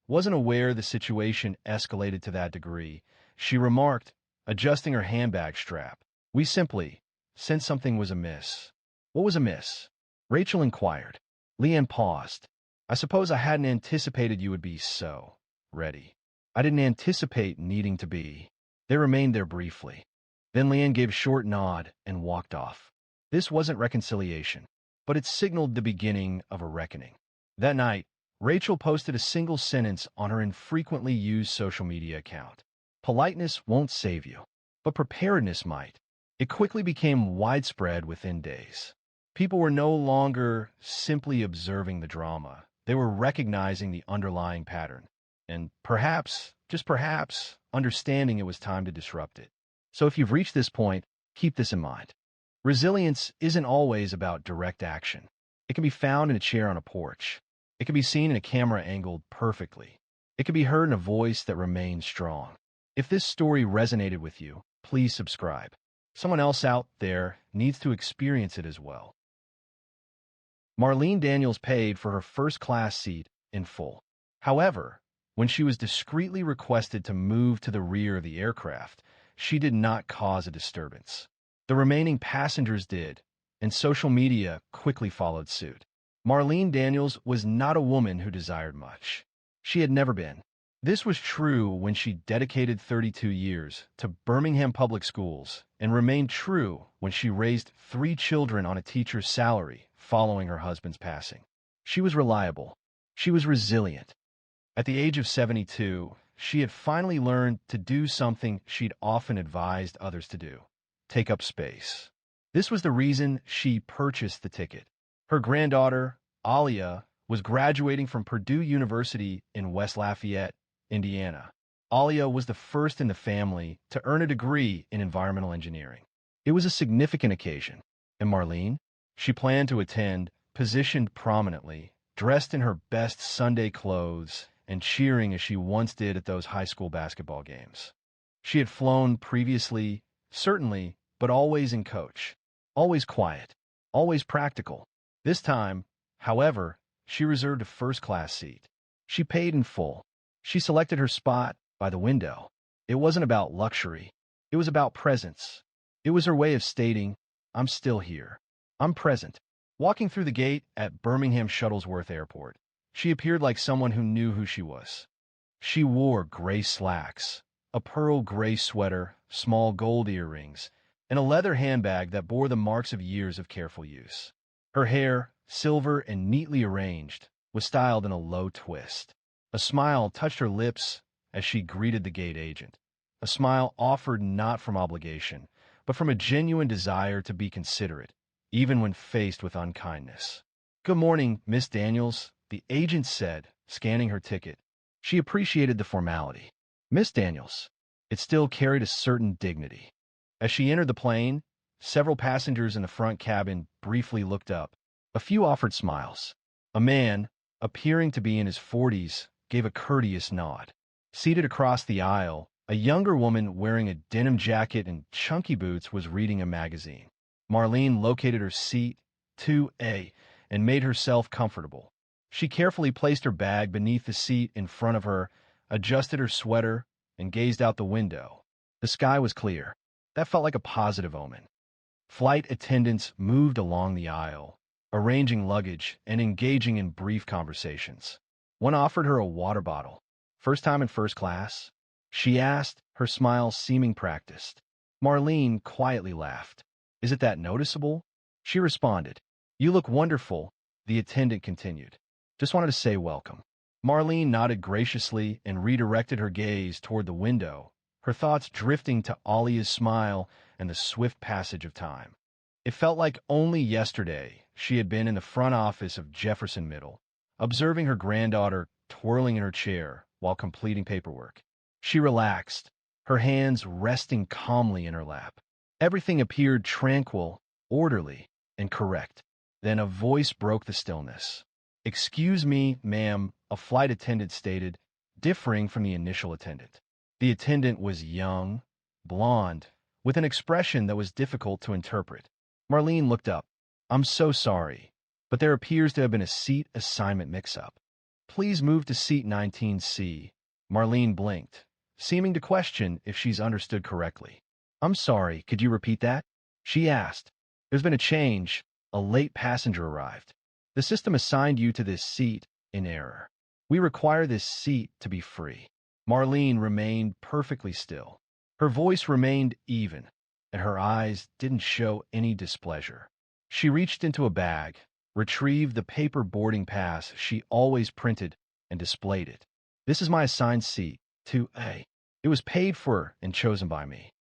wasn't aware the situation escalated to that degree," she remarked, adjusting her handbag strap. "We simply sensed something was amiss." "What was amiss?" Rachel inquired. Leanne paused. "I suppose I hadn't anticipated you would be so ready. I didn't anticipate needing to be." They remained there briefly. Then Leanne gave a short nod and walked off. This wasn't reconciliation, but it signaled the beginning of a reckoning. That night, Rachel posted a single sentence on her infrequently used social media account. "Politeness won't save you, but preparedness might." It quickly became widespread within days. People were no longer simply observing the drama. They were recognizing the underlying pattern, and perhaps, just perhaps, understanding it was time to disrupt it. So if you've reached this point, keep this in mind. Resilience isn't always about direct action. It can be found in a chair on a porch. It can be seen in a camera angled perfectly. It can be heard in a voice that remains strong. If this story resonated with you, please subscribe. Someone else out there needs to experience it as well. Marlene Daniels paid for her first-class seat in full. However, when she was discreetly requested to move to the rear of the aircraft, she did not cause a disturbance. The remaining passengers did, and social media quickly followed suit. Marlene Daniels was not a woman who desired much. She had never been. This was true when she dedicated 32 years to Birmingham Public Schools and remained true when she raised 3 children on a teacher's salary following her husband's passing. She was reliable. She was resilient. At the age of 72, she had finally learned to do something she'd often advised others to do: take up space. This was the reason she purchased the ticket. Her granddaughter, Alia, was graduating from Purdue University in West Lafayette, Indiana. Alia was the first in the family to earn a degree in environmental engineering. It was a significant occasion, and Marlene, she planned to attend, positioned prominently, dressed in her best Sunday clothes, and cheering as she once did at those high school basketball games. She had flown previously, certainly, but always in coach. Always quiet. Always practical. This time, however, she reserved a first-class seat. She paid in full. She selected her spot by the window. It wasn't about luxury. It was about presence. It was her way of stating, I'm still here. I'm present. Walking through the gate at Birmingham Shuttlesworth Airport, she appeared like someone who knew who she was. She wore gray slacks, a pearl gray sweater, small gold earrings, and a leather handbag that bore the marks of years of careful use. Her hair, silver and neatly arranged, was styled in a low twist. A smile touched her lips as she greeted the gate agent. A smile offered not from obligation, but from a genuine desire to be considerate, even when faced with unkindness. "Good morning, Miss Daniels," the agent said, scanning her ticket. She appreciated the formality. Miss Daniels. It still carried a certain dignity. As she entered the plane, several passengers in the front cabin briefly looked up. A few offered smiles. A man, appearing to be in his 40s, gave a courteous nod. Seated across the aisle, a younger woman wearing a denim jacket and chunky boots was reading a magazine. Marlene located her seat, 2A, and made herself comfortable. She carefully placed her bag beneath the seat in front of her, adjusted her sweater, and gazed out the window. The sky was clear. That felt like a positive omen. Flight attendants moved along the aisle, arranging luggage and engaging in brief conversations. One offered her a water bottle. "First time in first class?" she asked, her smile seeming practiced. Marlene quietly laughed. "Is it that noticeable?" She responded. "You look wonderful," the attendant continued. "Just wanted to say welcome." Marlene nodded graciously and redirected her gaze toward the window, her thoughts drifting to Alia's smile and the swift passage of time. It felt like only yesterday she had been in the front office of Jefferson Middle, observing her granddaughter twirling in her chair while completing paperwork. She relaxed, her hands resting calmly in her lap. Everything appeared tranquil, orderly, and correct. Then a voice broke the stillness. "Excuse me, ma'am," a flight attendant stated, differing from the initial attendant. The attendant was young, blonde, with an expression that was difficult to interpret. Marlene looked up. "I'm so sorry, but there appears to have been a seat assignment mix-up. Please move to seat 19C. Marlene blinked, seeming to question if she's understood correctly. "I'm sorry, could you repeat that?" she asked. "There's been a change. A late passenger arrived. The system assigned you to this seat in error. We require this seat to be free." Marlene remained perfectly still. Her voice remained even, and her eyes didn't show any displeasure. She reached into a bag, retrieved the paper boarding pass she always printed, and displayed it. "This is my assigned seat, 2A. It was paid for and chosen by me."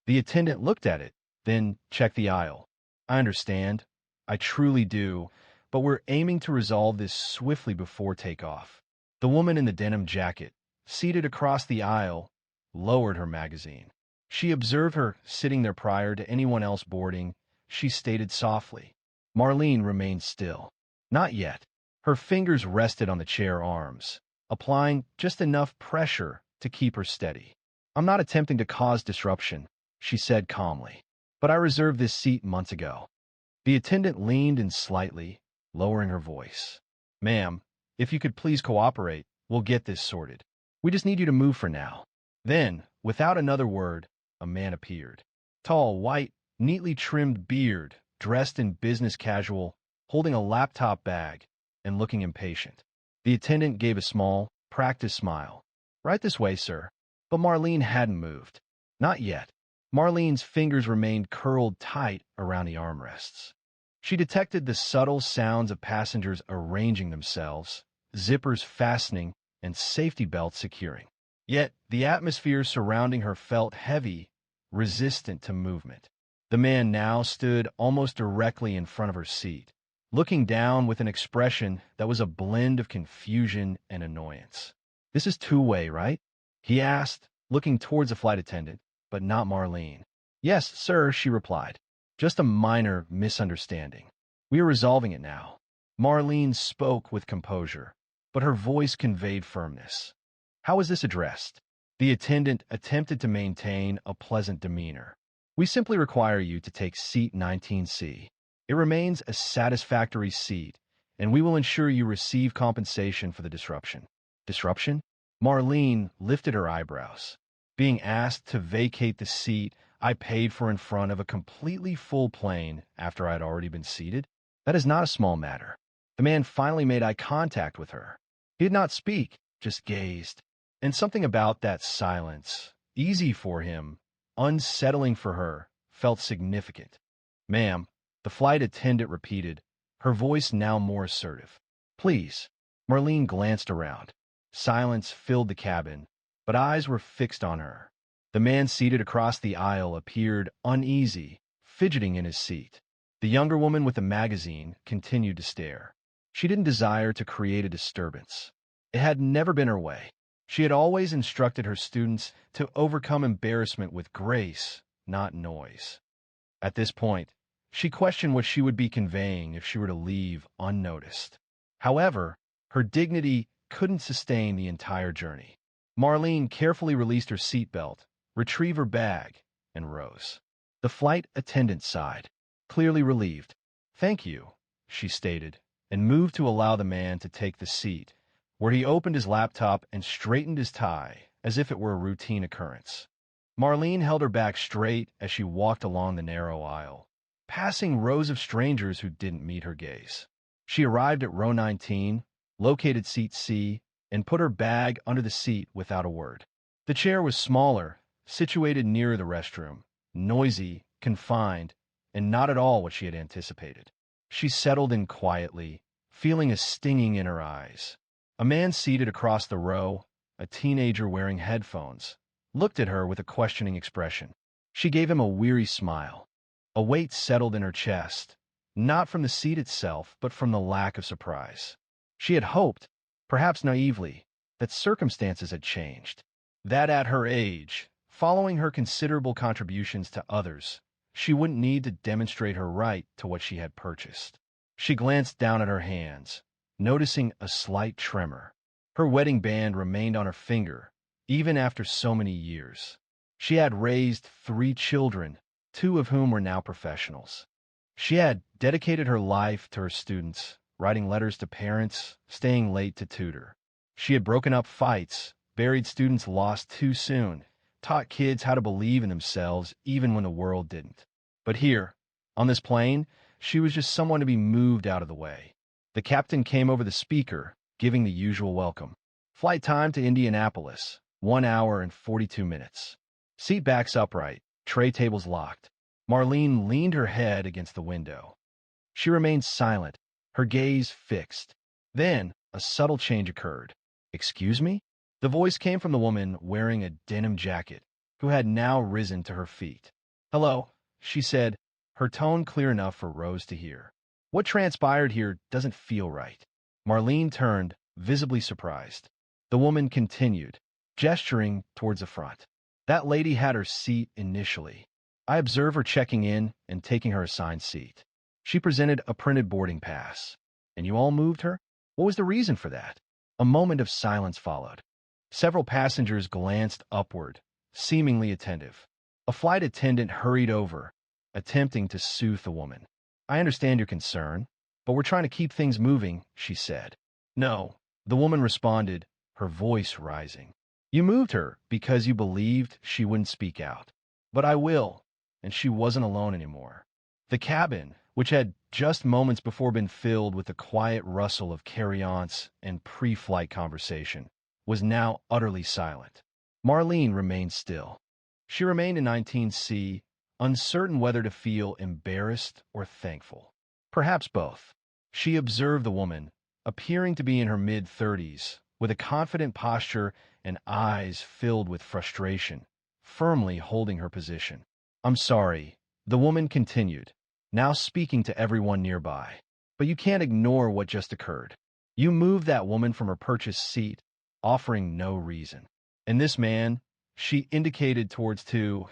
The attendant looked at it, then checked the aisle. "I understand. I truly do, but we're aiming to resolve this swiftly before takeoff." The woman in the denim jacket, seated across the aisle, lowered her magazine. She observed her sitting there prior to anyone else boarding. She stated softly. Marlene remained still. "Not yet." Her fingers rested on the chair arms, applying just enough pressure to keep her steady. "I'm not attempting to cause disruption," she said calmly, "but I reserved this seat months ago." The attendant leaned in slightly, lowering her voice. "Ma'am, if you could please cooperate, we'll get this sorted. We just need you to move for now." Then, without another word, a man appeared. Tall, white, neatly trimmed beard, dressed in business casual, holding a laptop bag, and looking impatient. The attendant gave a small, practiced smile. "Right this way, sir." But Marlene hadn't moved. Not yet. Marlene's fingers remained curled tight around the armrests. She detected the subtle sounds of passengers arranging themselves, zippers fastening, and safety belts securing. Yet the atmosphere surrounding her felt heavy, resistant to movement. The man now stood almost directly in front of her seat, looking down with an expression that was a blend of confusion and annoyance. "This is two-way, right?" he asked, looking towards the flight attendant, but not Marlene. "Yes, sir," she replied. "Just a minor misunderstanding. We are resolving it now." Marlene spoke with composure, but her voice conveyed firmness. How was this addressed? The attendant attempted to maintain a pleasant demeanor. We simply require you to take seat 19C. It remains a satisfactory seat, and we will ensure you receive compensation for the disruption. Disruption? Marlene lifted her eyebrows. Being asked to vacate the seat I paid for in front of a completely full plane after I had already been seated? That is not a small matter. The man finally made eye contact with her. He did not speak, just gazed. And something about that silence, easy for him, unsettling for her, felt significant. Ma'am, the flight attendant repeated, her voice now more assertive. Please. Marlene glanced around. Silence filled the cabin, but eyes were fixed on her. The man seated across the aisle appeared uneasy, fidgeting in his seat. The younger woman with the magazine continued to stare. She didn't desire to create a disturbance. It had never been her way. She had always instructed her students to overcome embarrassment with grace, not noise. At this point, she questioned what she would be conveying if she were to leave unnoticed. However, her dignity couldn't sustain the entire journey. Marlene carefully released her seatbelt, retrieved her bag, and rose. The flight attendant sighed, clearly relieved. Thank you, she stated, and moved to allow the man to take the seat, where he opened his laptop and straightened his tie as if it were a routine occurrence. Marlene held her back straight as she walked along the narrow aisle, passing rows of strangers who didn't meet her gaze. She arrived at row 19, located seat C, and put her bag under the seat without a word. The chair was smaller, situated nearer the restroom, noisy, confined, and not at all what she had anticipated. She settled in quietly, feeling a stinging in her eyes. A man seated across the row, a teenager wearing headphones, looked at her with a questioning expression. She gave him a weary smile. A weight settled in her chest, not from the seat itself, but from the lack of surprise. She had hoped, perhaps naively, that circumstances had changed. That at her age, following her considerable contributions to others, she wouldn't need to demonstrate her right to what she had purchased. She glanced down at her hands, noticing a slight tremor. Her wedding band remained on her finger, even after so many years. She had raised 3 children, 2 of whom were now professionals. She had dedicated her life to her students, writing letters to parents, staying late to tutor. She had broken up fights, buried students lost too soon, taught kids how to believe in themselves even when the world didn't. But here, on this plane, she was just someone to be moved out of the way. The captain came over the speaker, giving the usual welcome. Flight time to Indianapolis, 1 hour and 42 minutes. Seat backs upright, tray tables locked. Marlene leaned her head against the window. She remained silent, her gaze fixed. Then, a subtle change occurred. Excuse me? The voice came from the woman wearing a denim jacket, who had now risen to her feet. Hello, she said, her tone clear enough for Rose to hear. What transpired here doesn't feel right. Marlene turned, visibly surprised. The woman continued, gesturing towards the front. That lady had her seat initially. I observed her checking in and taking her assigned seat. She presented a printed boarding pass. And you all moved her? What was the reason for that? A moment of silence followed. Several passengers glanced upward, seemingly attentive. A flight attendant hurried over, attempting to soothe the woman. I understand your concern, but we're trying to keep things moving, she said. No, the woman responded, her voice rising. You moved her because you believed she wouldn't speak out. But I will, and she wasn't alone anymore. The cabin, which had just moments before been filled with the quiet rustle of carry-ons and pre-flight conversation, was now utterly silent. Marlene remained still. She remained in 19C, uncertain whether to feel embarrassed or thankful. Perhaps both. She observed the woman, appearing to be in her mid-30s, with a confident posture and eyes filled with frustration, firmly holding her position. I'm sorry, the woman continued, now speaking to everyone nearby. But you can't ignore what just occurred. You moved that woman from her purchased seat, offering no reason. And this man, she indicated towards 2,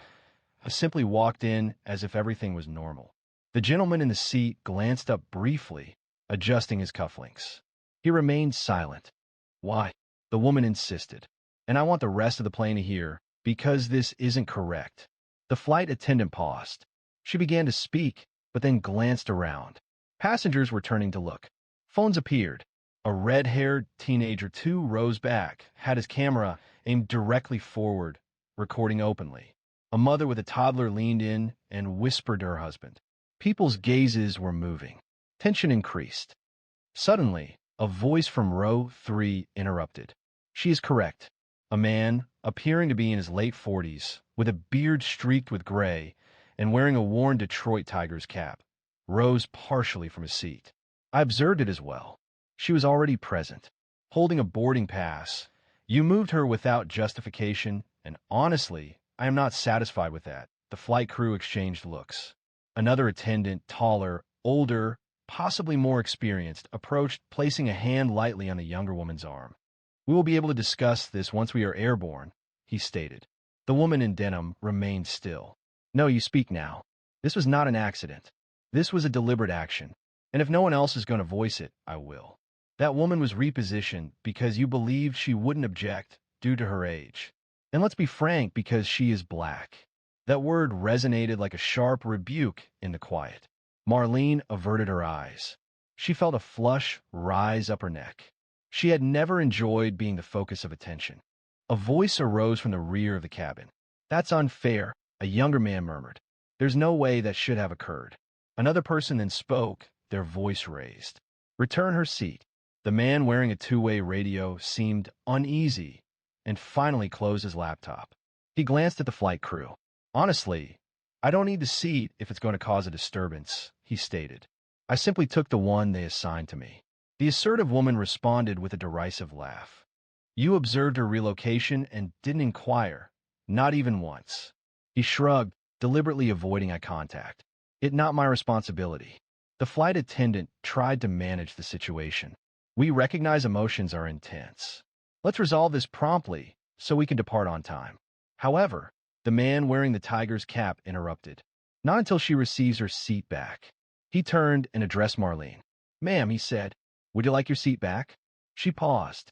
simply walked in as if everything was normal. The gentleman in the seat glanced up briefly, adjusting his cufflinks. He remained silent. Why? The woman insisted. And I want the rest of the plane to hear, because this isn't correct. The flight attendant paused. She began to speak, but then glanced around. Passengers were turning to look. Phones appeared. A red-haired teenager 2 rows back had his camera aimed directly forward, recording openly. A mother with a toddler leaned in and whispered to her husband. People's gazes were moving. Tension increased. Suddenly, a voice from row 3 interrupted. She is correct. A man, appearing to be in his late 40s, with a beard streaked with gray and wearing a worn Detroit Tigers cap, rose partially from his seat. I observed it as well. She was already present, holding a boarding pass. You moved her without justification, and honestly, I am not satisfied with that. The flight crew exchanged looks. Another attendant, taller, older, possibly more experienced, approached, placing a hand lightly on the younger woman's arm. We will be able to discuss this once we are airborne, he stated. The woman in denim remained still. No, you speak now. This was not an accident. This was a deliberate action. And if no one else is going to voice it, I will. That woman was repositioned because you believed she wouldn't object due to her age. And let's be frank, because she is black. That word resonated like a sharp rebuke in the quiet. Marlene averted her eyes. She felt a flush rise up her neck. She had never enjoyed being the focus of attention. A voice arose from the rear of the cabin. That's unfair, a younger man murmured. There's no way that should have occurred. Another person then spoke, their voice raised. Return her seat. The man wearing a two-way radio seemed uneasy and finally closed his laptop. He glanced at the flight crew. Honestly, I don't need the seat if it's going to cause a disturbance, he stated. I simply took the one they assigned to me. The assertive woman responded with a derisive laugh. You observed her relocation and didn't inquire, not even once. He shrugged, deliberately avoiding eye contact. It's not my responsibility. The flight attendant tried to manage the situation. We recognize emotions are intense. Let's resolve this promptly so we can depart on time. However, the man wearing the Tiger's cap interrupted. Not until she receives her seat back. He turned and addressed Marlene. Ma'am, he said, would you like your seat back? She paused.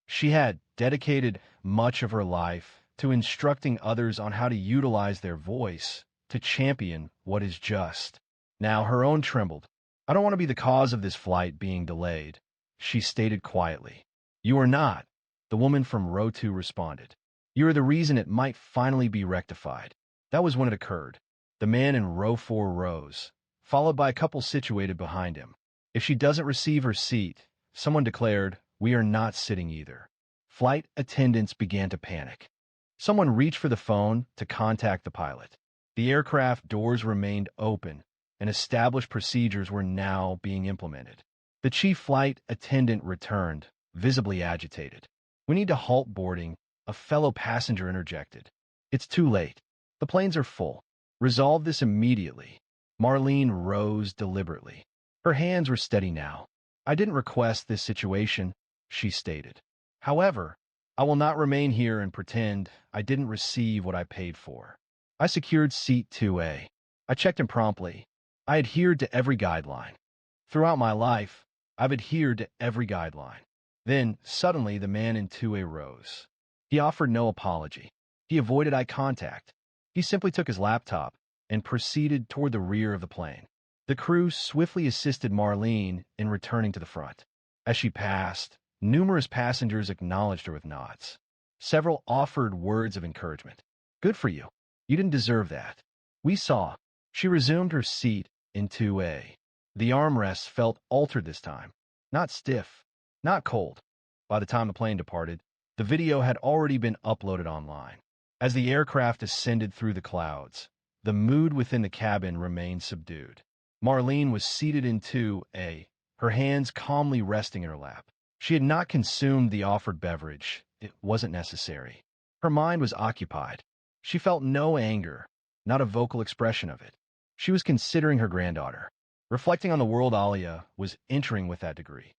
She had dedicated much of her life to instructing others on how to utilize their voice to champion what is just. Now her own trembled. I don't want to be the cause of this flight being delayed, she stated quietly. You are not, the woman from row 2 responded. You are the reason it might finally be rectified. That was when it occurred. The man in row 4 rose, followed by a couple situated behind him. If she doesn't receive her seat, someone declared, we are not sitting either. Flight attendants began to panic. Someone reached for the phone to contact the pilot. The aircraft doors remained open, and established procedures were now being implemented. The chief flight attendant returned, visibly agitated. We need to halt boarding, a fellow passenger interjected. It's too late. The planes are full. Resolve this immediately. Marlene rose deliberately. Her hands were steady now. I didn't request this situation, she stated. However, I will not remain here and pretend I didn't receive what I paid for. I secured seat 2A. I checked in promptly. I adhered to every guideline. Throughout my life, I've adhered to every guideline. Then, suddenly, the man in 2A rose. He offered no apology. He avoided eye contact. He simply took his laptop and proceeded toward the rear of the plane. The crew swiftly assisted Marlene in returning to the front. As she passed, numerous passengers acknowledged her with nods. Several offered words of encouragement. Good for you. You didn't deserve that. We saw. She resumed her seat in 2A. The armrests felt altered this time. Not stiff, not cold. By the time the plane departed, the video had already been uploaded online. As the aircraft ascended through the clouds, the mood within the cabin remained subdued. Marlene was seated in 2A, her hands calmly resting in her lap. She had not consumed the offered beverage. It wasn't necessary. Her mind was occupied. She felt no anger, not a vocal expression of it. She was considering her granddaughter, reflecting on the world Alia was entering with that degree.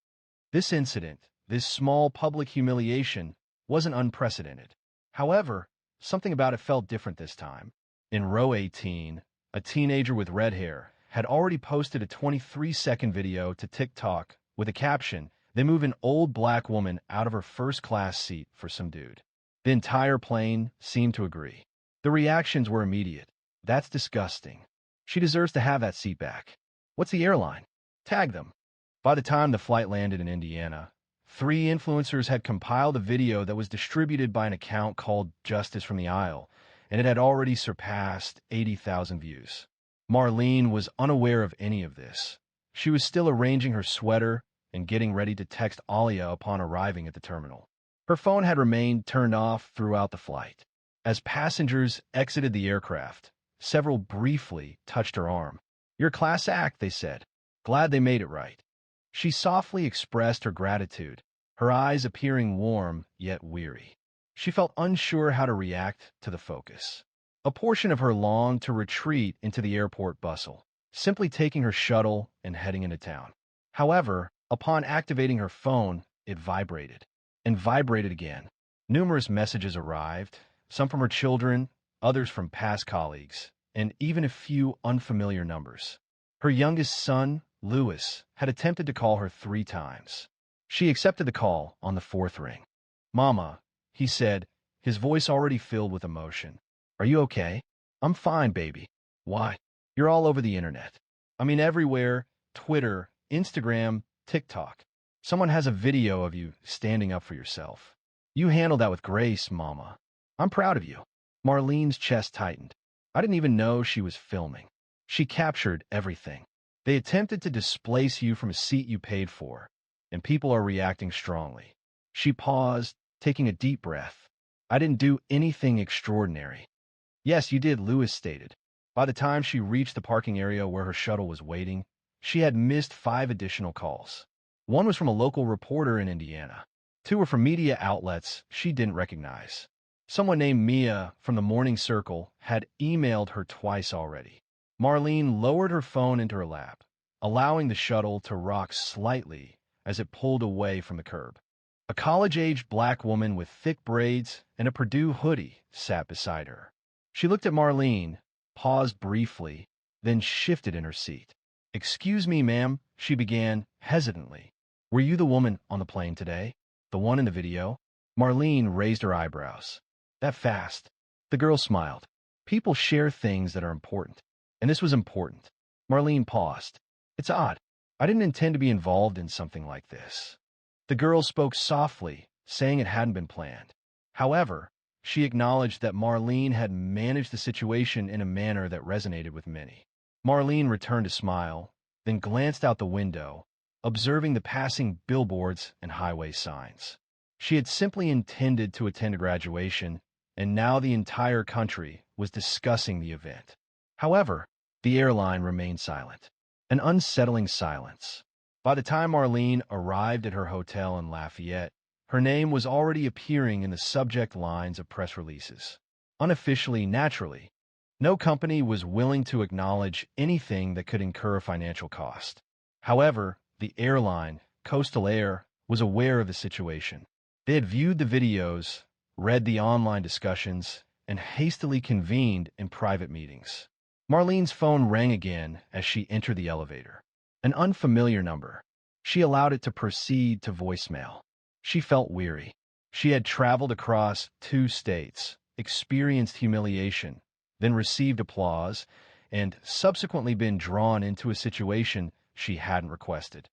This incident, this small public humiliation, wasn't unprecedented. However, something about it felt different this time. In row 18, a teenager with red hair had already posted a 23-second video to TikTok with a caption, They move an old black woman out of her first-class seat for some dude. The entire plane seemed to agree. The reactions were immediate. That's disgusting. She deserves to have that seat back. What's the airline? Tag them. By the time the flight landed in Indiana, 3 influencers had compiled a video that was distributed by an account called Justice from the Aisle, and it had already surpassed 80,000 views. Marlene was unaware of any of this. She was still arranging her sweater and getting ready to text Alia upon arriving at the terminal. Her phone had remained turned off throughout the flight. As passengers exited the aircraft, several briefly touched her arm. "Your class act," they said. "Glad they made it right." She softly expressed her gratitude, her eyes appearing warm yet weary. She felt unsure how to react to the focus. A portion of her longed to retreat into the airport bustle, simply taking her shuttle and heading into town. However, upon activating her phone, it vibrated and vibrated again. Numerous messages arrived, some from her children, others from past colleagues, and even a few unfamiliar numbers. Her youngest son, Louis, had attempted to call her 3 times. She accepted the call on the 4th ring. "Mama," he said, his voice already filled with emotion. "Are you okay?" "I'm fine, baby." "Why? You're all over the internet. I mean everywhere, Twitter, Instagram, TikTok. Someone has a video of you standing up for yourself. You handled that with grace, Mama. I'm proud of you." Marlene's chest tightened. I didn't even know she was filming. She captured everything. They attempted to displace you from a seat you paid for, and people are reacting strongly. She paused, taking a deep breath. "I didn't do anything extraordinary." "Yes, you did," Louis stated. By the time she reached the parking area where her shuttle was waiting, she had missed 5 additional calls. One was from a local reporter in Indiana. 2 were from media outlets she didn't recognize. Someone named Mia from the Morning Circle had emailed her twice already. Marlene lowered her phone into her lap, allowing the shuttle to rock slightly as it pulled away from the curb. A college-aged black woman with thick braids and a Purdue hoodie sat beside her. She looked at Marlene, paused briefly, then shifted in her seat. "Excuse me, ma'am," she began hesitantly. "Were you the woman on the plane today? The one in the video?" Marlene raised her eyebrows. "That fast?" The girl smiled. "People share things that are important, and this was important." Marlene paused. "It's odd. I didn't intend to be involved in something like this." The girl spoke softly, saying it hadn't been planned. However, she acknowledged that Marlene had managed the situation in a manner that resonated with many. Marlene returned a smile, then glanced out the window, observing the passing billboards and highway signs. She had simply intended to attend a graduation, and now the entire country was discussing the event. However, the airline remained silent, an unsettling silence. By the time Marlene arrived at her hotel in Lafayette, her name was already appearing in the subject lines of press releases. Unofficially, naturally, no company was willing to acknowledge anything that could incur a financial cost. However, the airline, Coastal Air, was aware of the situation. They had viewed the videos, read the online discussions, and hastily convened in private meetings. Marlene's phone rang again as she entered the elevator. An unfamiliar number. She allowed it to proceed to voicemail. She felt weary. She had traveled across 2 states, experienced humiliation, then received applause, and subsequently been drawn into a situation she hadn't requested.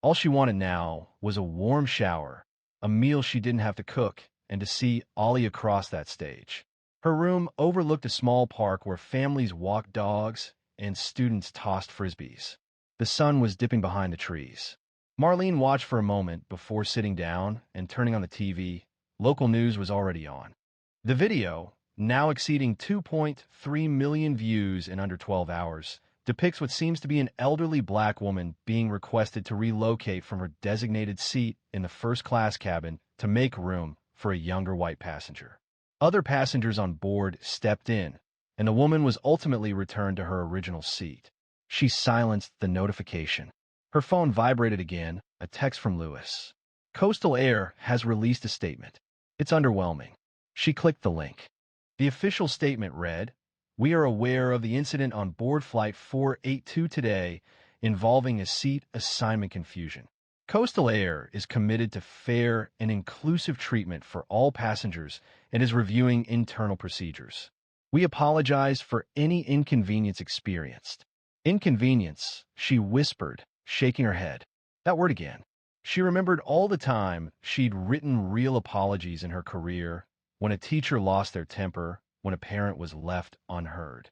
All she wanted now was a warm shower, a meal she didn't have to cook, and to see Ollie across that stage. Her room overlooked a small park where families walked dogs and students tossed frisbees. The sun was dipping behind the trees. Marlene watched for a moment before sitting down and turning on the TV. Local news was already on. The video, now exceeding 2.3 million views in under 12 hours, depicts what seems to be an elderly black woman being requested to relocate from her designated seat in the first-class cabin to make room for a younger white passenger. Other passengers on board stepped in, and the woman was ultimately returned to her original seat. She silenced the notification. Her phone vibrated again, a text from Louis. "Coastal Air has released a statement. It's underwhelming." She clicked the link. The official statement read, "We are aware of the incident on board Flight 482 today involving a seat assignment confusion. Coastal Air is committed to fair and inclusive treatment for all passengers and is reviewing internal procedures. We apologize for any inconvenience experienced. Inconvenience, she whispered, shaking her head. That word again. She remembered all the time she'd written real apologies in her career, when a teacher lost their temper, when a parent was left unheard.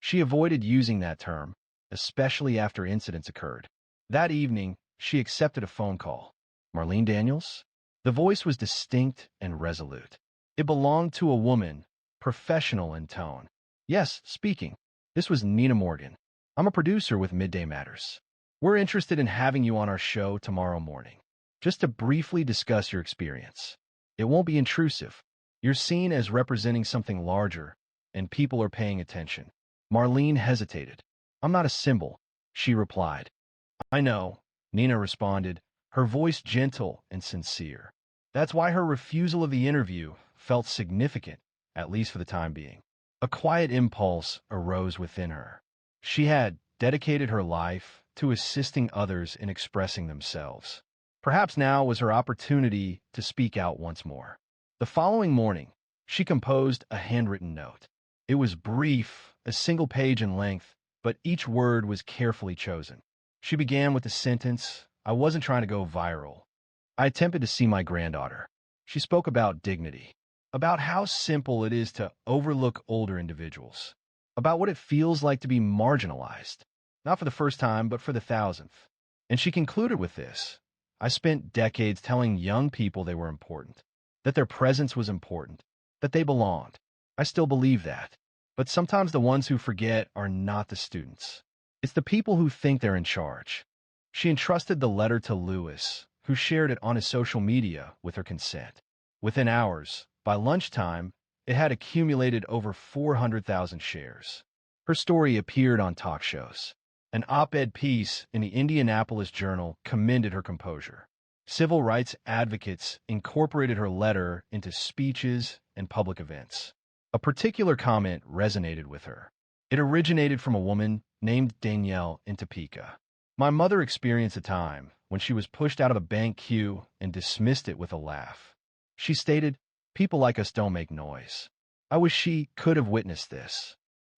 She avoided using that term, especially after incidents occurred. That evening, she accepted a phone call. Marlene Daniels? The voice was distinct and resolute. It belonged to a woman, professional in tone. Yes, speaking. This was Nina Morgan. I'm a producer with Midday Matters. We're interested in having you on our show tomorrow morning, just to briefly discuss your experience. It won't be intrusive. You're seen as representing something larger, and people are paying attention. Marlene hesitated. I'm not a symbol, she replied. I know, Nina responded, her voice gentle and sincere. That's why her refusal of the interview felt significant, at least for the time being. A quiet impulse arose within her. She had dedicated her life to assisting others in expressing themselves. Perhaps now was her opportunity to speak out once more. The following morning, she composed a handwritten note. It was brief, a single page in length, but each word was carefully chosen. She began with the sentence, I wasn't trying to go viral. I attempted to see my granddaughter. She spoke about dignity, about how simple it is to overlook older individuals, about what it feels like to be marginalized, not for the first time, but for the thousandth. And she concluded with this. I spent decades telling young people they were important, that their presence was important, that they belonged. I still believe that. But sometimes the ones who forget are not the students. It's the people who think they're in charge. She entrusted the letter to Lewis, who shared it on his social media with her consent. Within hours, by lunchtime, it had accumulated over 400,000 shares. Her story appeared on talk shows. An op-ed piece in the Indianapolis Journal commended her composure. Civil rights advocates incorporated her letter into speeches and public events. A particular comment resonated with her. It originated from a woman named Danielle in Topeka. My mother experienced a time when she was pushed out of a bank queue and dismissed it with a laugh. She stated, people like us don't make noise. I wish she could have witnessed this.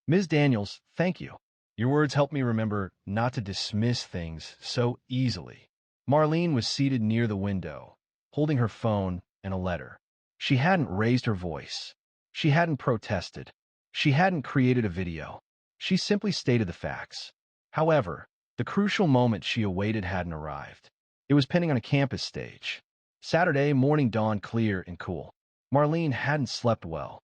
Ms. Daniels, thank you. Your words helped me remember not to dismiss things so easily. Marlene was seated near the window, holding her phone and a letter. She hadn't raised her voice. She hadn't protested. She hadn't created a video. She simply stated the facts. However, the crucial moment she awaited hadn't arrived. It was pending on a campus stage. Saturday morning dawned clear and cool. Marlene hadn't slept well.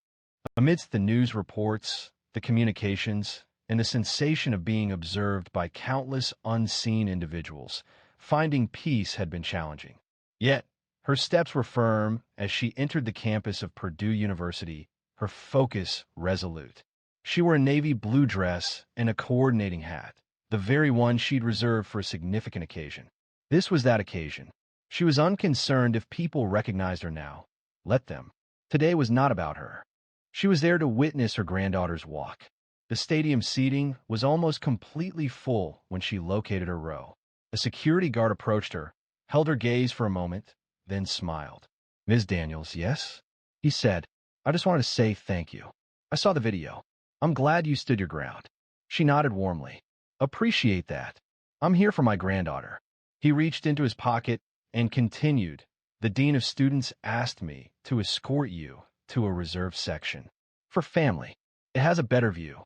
Amidst the news reports, the communications, and the sensation of being observed by countless unseen individuals, finding peace had been challenging. Yet, her steps were firm as she entered the campus of Purdue University, her focus resolute. She wore a navy blue dress and a coordinating hat, the very one she'd reserved for a significant occasion. This was that occasion. She was unconcerned if people recognized her now. Let them. Today was not about her. She was there to witness her granddaughter's walk. The stadium seating was almost completely full when she located her row. A security guard approached her, held her gaze for a moment, then smiled. Ms. Daniels, yes? He said, I just wanted to say thank you. I saw the video. I'm glad you stood your ground. She nodded warmly. Appreciate that. I'm here for my granddaughter. He reached into his pocket and continued. The dean of students asked me to escort you to a reserved section. For family. It has a better view.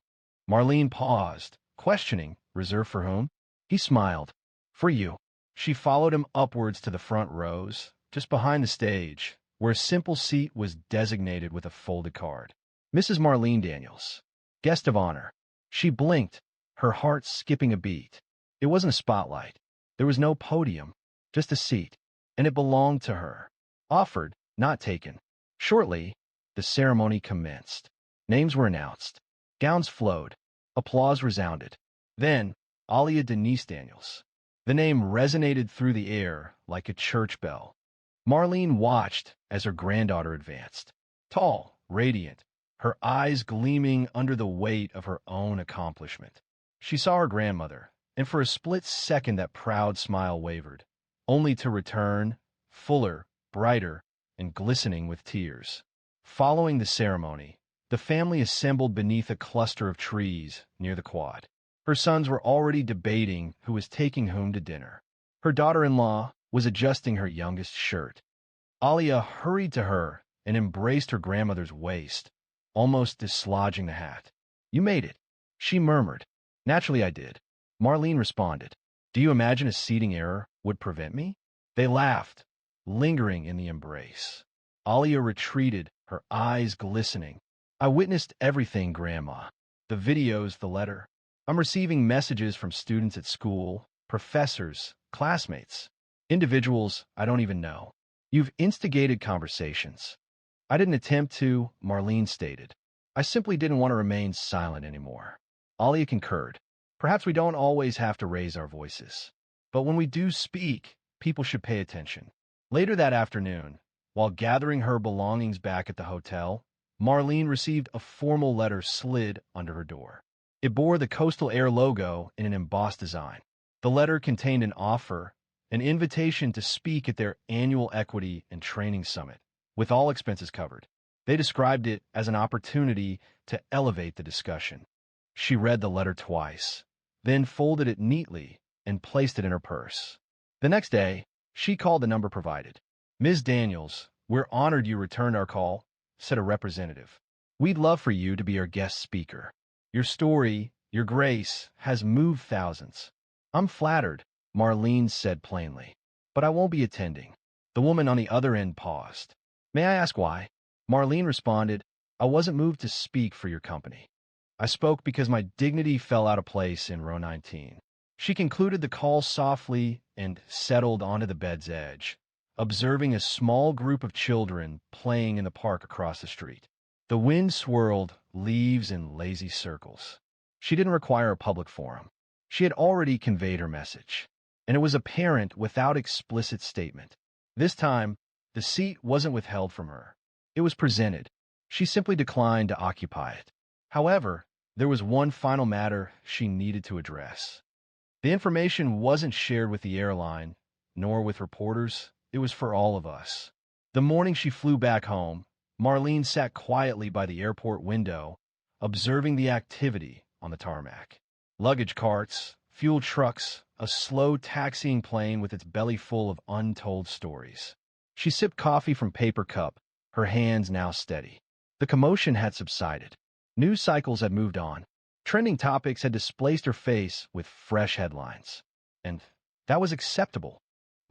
Marlene paused, questioning, reserved for whom? He smiled. For you. She followed him upwards to the front rows, just behind the stage, where a simple seat was designated with a folded card. Mrs. Marlene Daniels. Guest of honor. She blinked, her heart skipping a beat. It wasn't a spotlight. There was no podium, just a seat, and it belonged to her. Offered, not taken. Shortly, the ceremony commenced. Names were announced. Gowns flowed. Applause resounded. Then, Alia Denise Daniels. The name resonated through the air like a church bell. Marlene watched as her granddaughter advanced. Tall, radiant, her eyes gleaming under the weight of her own accomplishment. She saw her grandmother, and for a split second that proud smile wavered, only to return, fuller, brighter, and glistening with tears. Following the ceremony, the family assembled beneath a cluster of trees near the quad. Her sons were already debating who was taking whom to dinner. Her daughter-in-law was adjusting her youngest shirt. Alia hurried to her and embraced her grandmother's waist, almost dislodging the hat. "You made it," she murmured. "Naturally I did," Marlene responded. "Do you imagine a seating error would prevent me?" They laughed, lingering in the embrace. Alia retreated, her eyes glistening. "I witnessed everything, Grandma. The videos, the letter. I'm receiving messages from students at school, professors, classmates, individuals I don't even know. You've instigated conversations." "I didn't attempt to," Marlene stated. "I simply didn't want to remain silent anymore." Alia concurred. "Perhaps we don't always have to raise our voices. But when we do speak, people should pay attention." Later that afternoon, while gathering her belongings back at the hotel, Marlene received a formal letter slid under her door. It bore the Coastal Air logo in an embossed design. The letter contained an offer, an invitation to speak at their annual Equity and Training Summit, with all expenses covered. They described it as an opportunity to elevate the discussion. She read the letter twice, then folded it neatly and placed it in her purse. The next day, she called the number provided. "Ms. Daniels, we're honored you returned our call," said a representative. "We'd love for you to be our guest speaker. Your story, your grace, has moved thousands." "I'm flattered," Marlene said plainly, "but I won't be attending." The woman on the other end paused. "May I ask why?" Marlene responded, "I wasn't moved to speak for your company. I spoke because my dignity fell out of place in row 19. She concluded the call softly and settled onto the bed's edge, observing a small group of children playing in the park across the street. The wind swirled leaves in lazy circles. She didn't require a public forum. She had already conveyed her message, and it was apparent without explicit statement. This time, the seat wasn't withheld from her. It was presented. She simply declined to occupy it. However, there was one final matter she needed to address. The information wasn't shared with the airline, nor with reporters. It was for all of us. The morning she flew back home, Marlene sat quietly by the airport window, observing the activity on the tarmac. Luggage carts, fuel trucks, a slow taxiing plane with its belly full of untold stories. She sipped coffee from paper cup, her hands now steady. The commotion had subsided. News cycles had moved on. Trending topics had displaced her face with fresh headlines. And that was acceptable.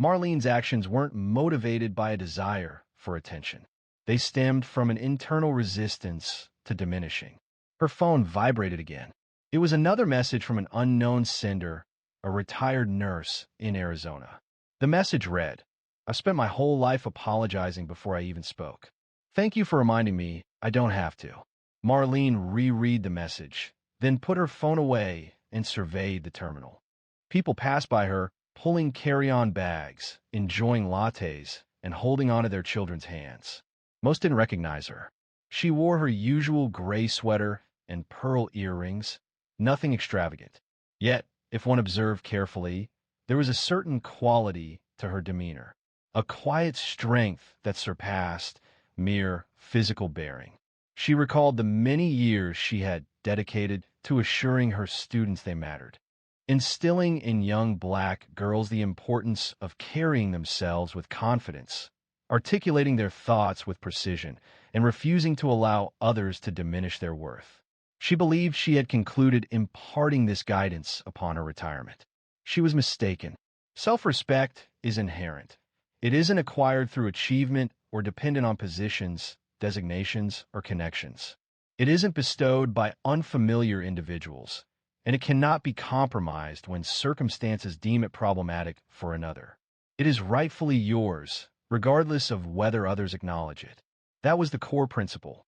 Marlene's actions weren't motivated by a desire for attention. They stemmed from an internal resistance to diminishing. Her phone vibrated again. It was another message from an unknown sender, a retired nurse in Arizona. The message read, "I've spent my whole life apologizing before I even spoke. Thank you for reminding me I don't have to." Marlene reread the message, then put her phone away and surveyed the terminal. People passed by her, pulling carry-on bags, enjoying lattes, and holding onto their children's hands. Most didn't recognize her. She wore her usual gray sweater and pearl earrings, nothing extravagant. Yet, if one observed carefully, there was a certain quality to her demeanor, a quiet strength that surpassed mere physical bearing. She recalled the many years she had dedicated to assuring her students they mattered, instilling in young black girls the importance of carrying themselves with confidence, articulating their thoughts with precision, and refusing to allow others to diminish their worth. She believed she had concluded imparting this guidance upon her retirement. She was mistaken. Self-respect is inherent. It isn't acquired through achievement or dependent on positions, designations, or connections. It isn't bestowed by unfamiliar individuals, and it cannot be compromised when circumstances deem it problematic for another. It is rightfully yours, regardless of whether others acknowledge it. That was the core principle.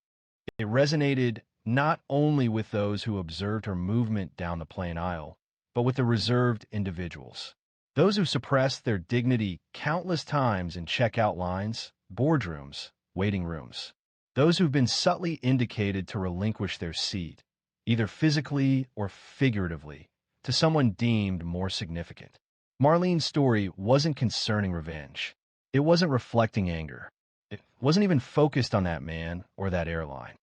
It resonated not only with those who observed her movement down the plane aisle, but with the reserved individuals. Those who suppressed their dignity countless times in checkout lines, boardrooms, waiting rooms. Those who've been subtly indicated to relinquish their seat, either physically or figuratively, to someone deemed more significant. Marlene's story wasn't concerning revenge. It wasn't reflecting anger. It wasn't even focused on that man or that airline.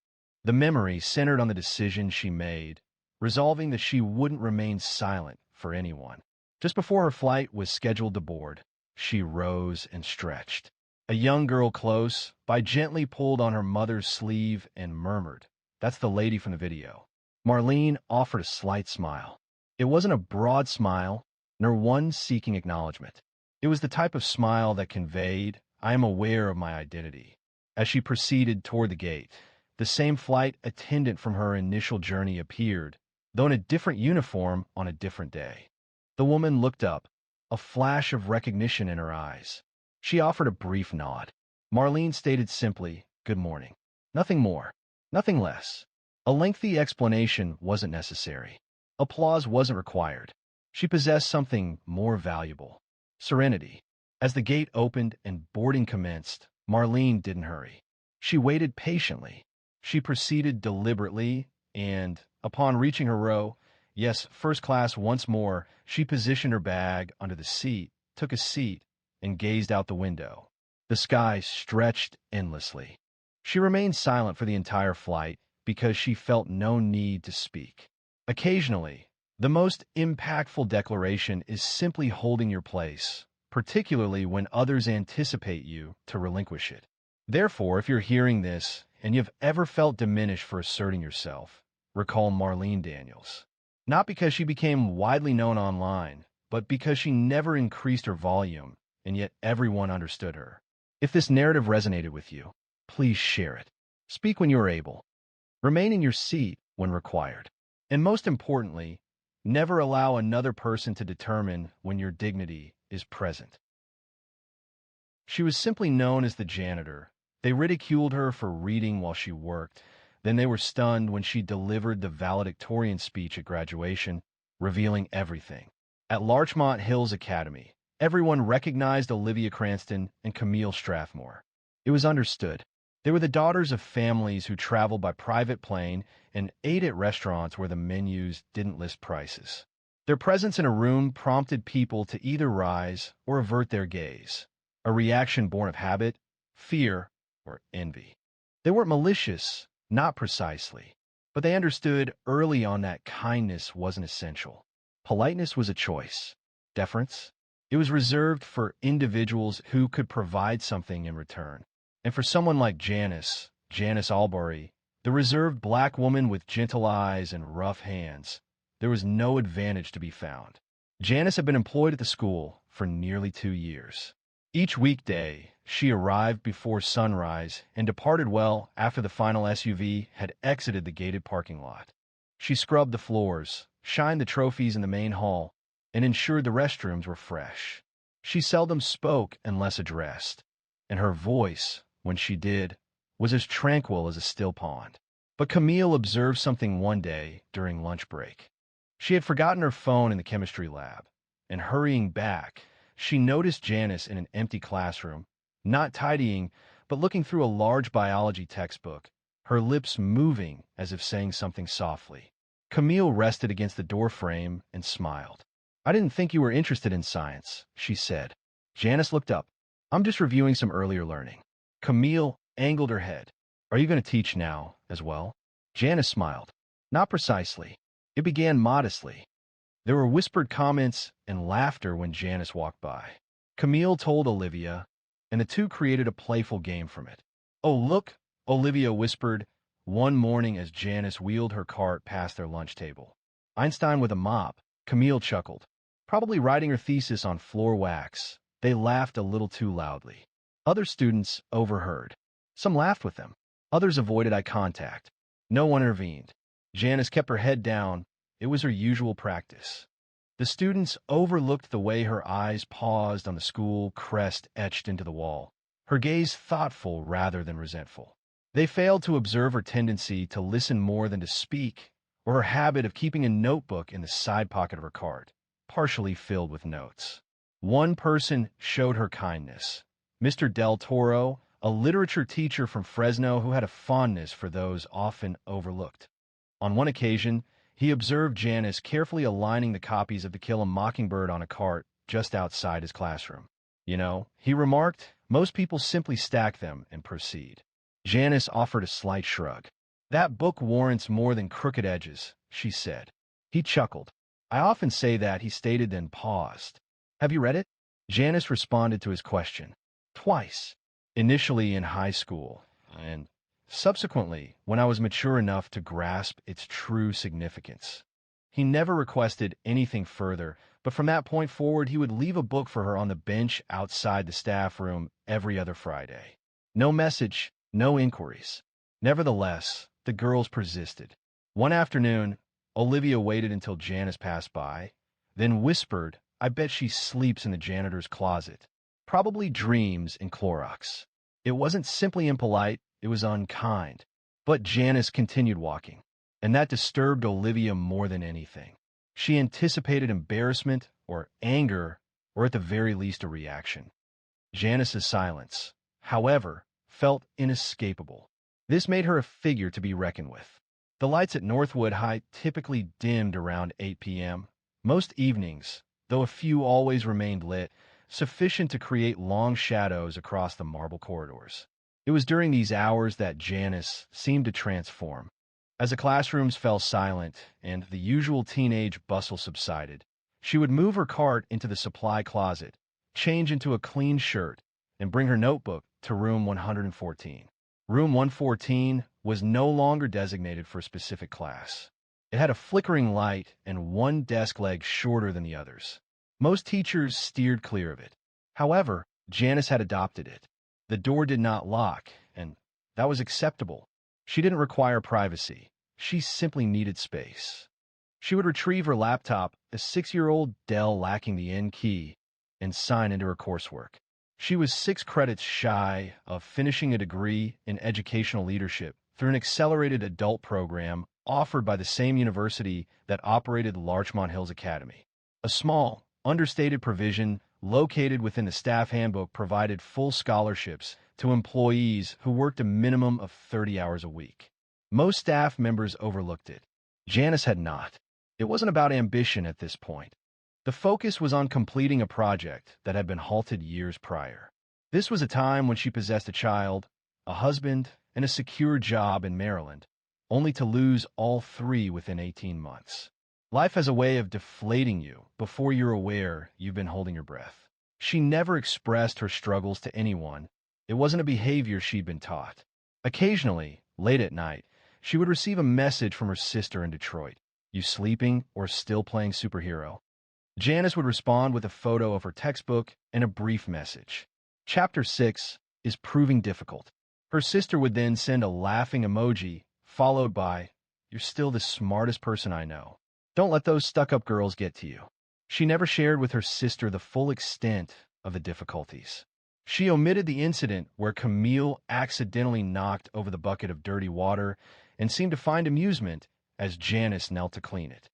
The memory centered on the decision she made, resolving that she wouldn't remain silent for anyone. Just before her flight was scheduled to board, she rose and stretched. A young girl close by gently pulled on her mother's sleeve and murmured, "That's the lady from the video." Marlene offered a slight smile. It wasn't a broad smile, nor one seeking acknowledgement. It was the type of smile that conveyed, "I am aware of my identity." As she proceeded toward the gate, the same flight attendant from her initial journey appeared, though in a different uniform on a different day. The woman looked up, a flash of recognition in her eyes. She offered a brief nod. Marlene stated simply, "Good morning." Nothing more, nothing less. A lengthy explanation wasn't necessary. Applause wasn't required. She possessed something more valuable: serenity. As the gate opened and boarding commenced, Marlene didn't hurry. She waited patiently. She proceeded deliberately, and, upon reaching her row, yes, first class once more, she positioned her bag under the seat, took a seat, and gazed out the window. The sky stretched endlessly. She remained silent for the entire flight because she felt no need to speak. Occasionally, the most impactful declaration is simply holding your place, particularly when others anticipate you to relinquish it. Therefore, if you're hearing this and you've ever felt diminished for asserting yourself, recall Marlene Daniels. Not because she became widely known online, but because she never increased her volume, and yet everyone understood her. If this narrative resonated with you, please share it. Speak when you are able. Remain in your seat when required. And most importantly, never allow another person to determine when your dignity is present. She was simply known as the janitor. They ridiculed her for reading while she worked. Then they were stunned when she delivered the valedictorian speech at graduation, revealing everything. At Larchmont Hills Academy, everyone recognized Olivia Cranston and Camille Strathmore. It was understood. They were the daughters of families who traveled by private plane and ate at restaurants where the menus didn't list prices. Their presence in a room prompted people to either rise or avert their gaze, a reaction born of habit, fear, or envy. They weren't malicious, not precisely, but they understood early on that kindness wasn't essential. Politeness was a choice. Deference? It was reserved for individuals who could provide something in return. And for someone like Janice Albury, the reserved black woman with gentle eyes and rough hands, there was no advantage to be found. Janice had been employed at the school for nearly 2 years. Each weekday, she arrived before sunrise and departed well after the final SUV had exited the gated parking lot. She scrubbed the floors, shined the trophies in the main hall, and ensured the restrooms were fresh. She seldom spoke unless addressed, and her voice, when she did, was as tranquil as a still pond. But Camille observed something one day during lunch break. She had forgotten her phone in the chemistry lab, and hurrying back, she noticed Janice in an empty classroom, not tidying, but looking through a large biology textbook, her lips moving as if saying something softly. Camille rested against the doorframe and smiled. "I didn't think you were interested in science," she said. Janice looked up. "I'm just reviewing some earlier learning." Camille angled her head. "Are you going to teach now, as well?" Janice smiled. "Not precisely." It began modestly. There were whispered comments and laughter when Janice walked by. Camille told Olivia, and the two created a playful game from it. "Oh, look," Olivia whispered one morning as Janice wheeled her cart past their lunch table. "Einstein with a mop," Camille chuckled. Probably writing her thesis on floor wax. They laughed a little too loudly. Other students overheard. Some laughed with them. Others avoided eye contact. No one intervened. Janice kept her head down. It was her usual practice. The students overlooked the way her eyes paused on the school crest etched into the wall, her gaze thoughtful rather than resentful. They failed to observe her tendency to listen more than to speak, or her habit of keeping a notebook in the side pocket of her cart, partially filled with notes. One person showed her kindness. Mr. Del Toro, a literature teacher from Fresno who had a fondness for those often overlooked. On one occasion, he observed Janice carefully aligning the copies of To Kill a Mockingbird on a cart just outside his classroom. You know, he remarked, most people simply stack them and proceed. Janice offered a slight shrug. That book warrants more than crooked edges, she said. He chuckled. I often say that, he stated, then paused. Have you read it? Janice responded to his question. Twice. Initially in high school, and subsequently when I was mature enough to grasp its true significance. He never requested anything further, but from that point forward he would leave a book for her on the bench outside the staff room every other Friday. No message, no inquiries. Nevertheless, the girls persisted. One afternoon, Olivia waited until Janice passed by, then whispered, I bet she sleeps in the janitor's closet. Probably dreams in Clorox. It wasn't simply impolite, it was unkind. But Janice continued walking, and that disturbed Olivia more than anything. She anticipated embarrassment or anger, or at the very least a reaction. Janice's silence, however, felt inescapable. This made her a figure to be reckoned with. The lights at Northwood High typically dimmed around 8 p.m. Most evenings, though a few always remained lit, sufficient to create long shadows across the marble corridors. It was during these hours that Janice seemed to transform. As the classrooms fell silent and the usual teenage bustle subsided, she would move her cart into the supply closet, change into a clean shirt, and bring her notebook to room 114. Room 114 was no longer designated for a specific class. It had a flickering light and one desk leg shorter than the others. Most teachers steered clear of it. However, Janice had adopted it. The door did not lock, and that was acceptable. She didn't require privacy. She simply needed space. She would retrieve her laptop, a 6-year-old Dell lacking the N key, and sign into her coursework. She was 6 credits shy of finishing a degree in educational leadership through an accelerated adult program offered by the same university that operated Larchmont Hills Academy. A small, understated provision located within the staff handbook provided full scholarships to employees who worked a minimum of 30 hours a week. Most staff members overlooked it. Janice had not. It wasn't about ambition at this point. The focus was on completing a project that had been halted years prior. This was a time when she possessed a child, a husband, and a secure job in Maryland, only to lose all 3 within 18 months. Life has a way of deflating you before you're aware you've been holding your breath. She never expressed her struggles to anyone. It wasn't a behavior she'd been taught. Occasionally, late at night, she would receive a message from her sister in Detroit. You sleeping or still playing superhero? Janice would respond with a photo of her textbook and a brief message. Chapter 6 is proving difficult. Her sister would then send a laughing emoji, followed by, you're still the smartest person I know. Don't let those stuck-up girls get to you. She never shared with her sister the full extent of the difficulties. She omitted the incident where Camille accidentally knocked over the bucket of dirty water and seemed to find amusement as Janice knelt to clean it.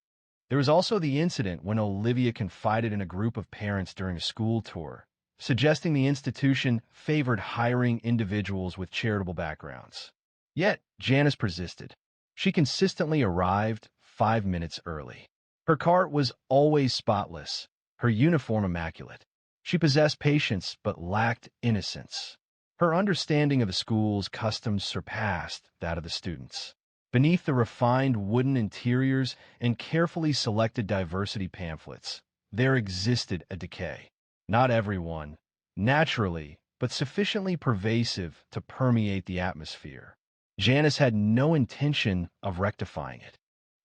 There was also the incident when Olivia confided in a group of parents during a school tour, suggesting the institution favored hiring individuals with charitable backgrounds. Yet, Janice persisted. She consistently arrived 5 minutes early. Her cart was always spotless, her uniform immaculate. She possessed patience but lacked innocence. Her understanding of the school's customs surpassed that of the students. Beneath the refined wooden interiors and carefully selected diversity pamphlets, there existed a decay. Not everyone, naturally, but sufficiently pervasive to permeate the atmosphere. Janice had no intention of rectifying it.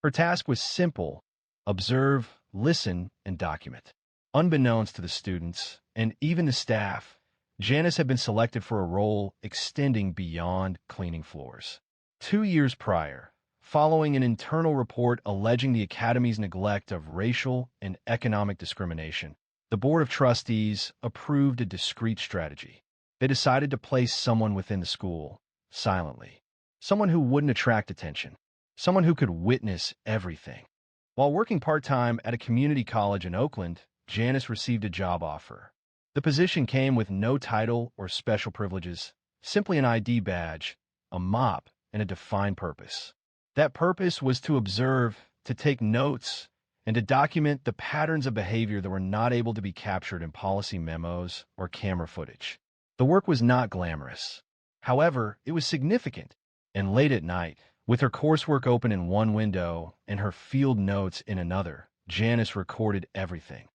Her task was simple: observe, listen, and document. Unbeknownst to the students, and even the staff, Janice had been selected for a role extending beyond cleaning floors. 2 years prior, following an internal report alleging the Academy's neglect of racial and economic discrimination, the Board of Trustees approved a discreet strategy. They decided to place someone within the school, silently. Someone who wouldn't attract attention. Someone who could witness everything. While working part-time at a community college in Oakland, Janice received a job offer. The position came with no title or special privileges, simply an ID badge, a mop, and a defined purpose. That purpose was to observe, to take notes, and to document the patterns of behavior that were not able to be captured in policy memos or camera footage. The work was not glamorous. However, it was significant, and late at night, with her coursework open in one window and her field notes in another, Janice recorded everything.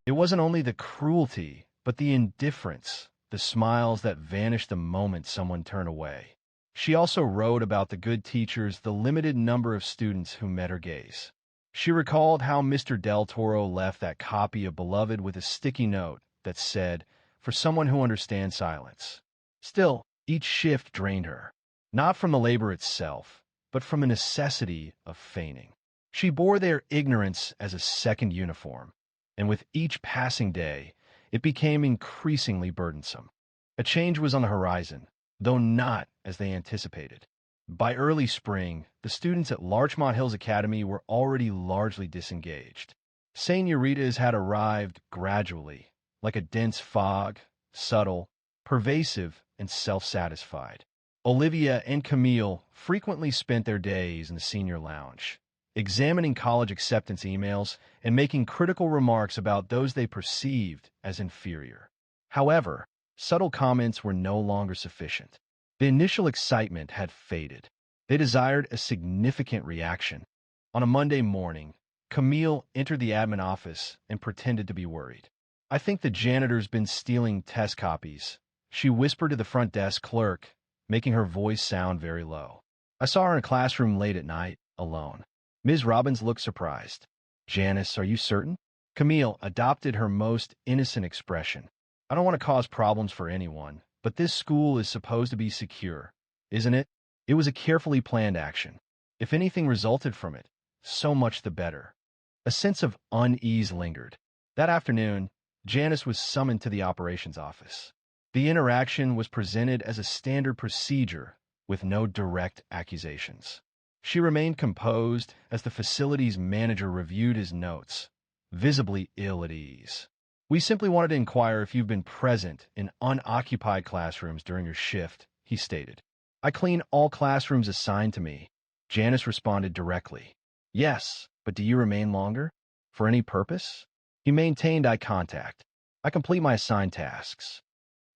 It wasn't only the cruelty, but the indifference, the smiles that vanished the moment someone turned away. She also wrote about the good teachers, the limited number of students who met her gaze. She recalled how Mr. Del Toro left that copy of Beloved with a sticky note that said, "For someone who understands silence." Still, each shift drained her, not from the labor itself, but from a necessity of feigning. She bore their ignorance as a second uniform, and with each passing day, it became increasingly burdensome. A change was on the horizon, though not as they anticipated. By early spring, the students at Larchmont Hills Academy were already largely disengaged. Señoritas had arrived gradually, like a dense fog, subtle, pervasive, and self-satisfied. Olivia and Camille frequently spent their days in the senior lounge, examining college acceptance emails and making critical remarks about those they perceived as inferior. However, subtle comments were no longer sufficient. The initial excitement had faded. They desired a significant reaction. On a Monday morning, Camille entered the admin office and pretended to be worried. "I think the janitor's been stealing test copies," she whispered to the front desk clerk, making her voice sound very low. "I saw her in a classroom late at night, alone." Ms. Robbins looked surprised. "Janice, are you certain?" Camille adopted her most innocent expression. "I don't want to cause problems for anyone, but this school is supposed to be secure, isn't it?" It was a carefully planned action. If anything resulted from it, so much the better. A sense of unease lingered. That afternoon, Janice was summoned to the operations office. The interaction was presented as a standard procedure with no direct accusations. She remained composed as the facilities manager reviewed his notes, visibly ill at ease. "We simply wanted to inquire if you've been present in unoccupied classrooms during your shift," he stated. "I clean all classrooms assigned to me." Janice responded directly. "Yes, but do you remain longer? For any purpose?" He maintained eye contact. "I complete my assigned tasks.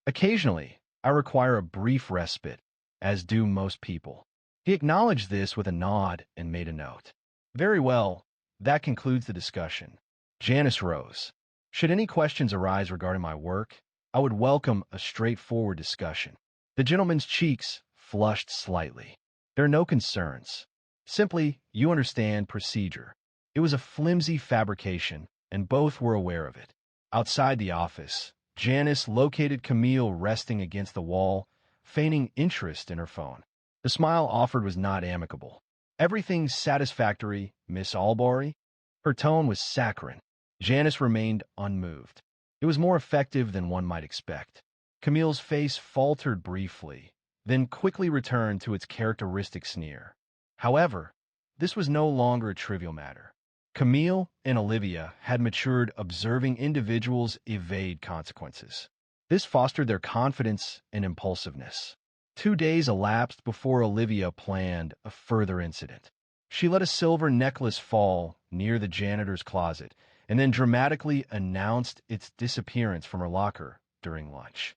Occasionally, I require a brief respite, as do most people." He acknowledged this with a nod and made a note. "Very well, that concludes the discussion." Janice rose. "Should any questions arise regarding my work, I would welcome a straightforward discussion." The gentleman's cheeks flushed slightly. "There are no concerns. Simply, you understand procedure." It was a flimsy fabrication, and both were aware of it. Outside the office, Janice located Camille resting against the wall, feigning interest in her phone. The smile offered was not amicable. "Everything satisfactory, Miss Albury?" Her tone was saccharine. Janice remained unmoved. It was more effective than one might expect. Camille's face faltered briefly, then quickly returned to its characteristic sneer. However, this was no longer a trivial matter. Camille and Olivia had matured observing individuals evade consequences. This fostered their confidence and impulsiveness. 2 days elapsed before Olivia planned a further incident. She let a silver necklace fall near the janitor's closet and then dramatically announced its disappearance from her locker during lunch.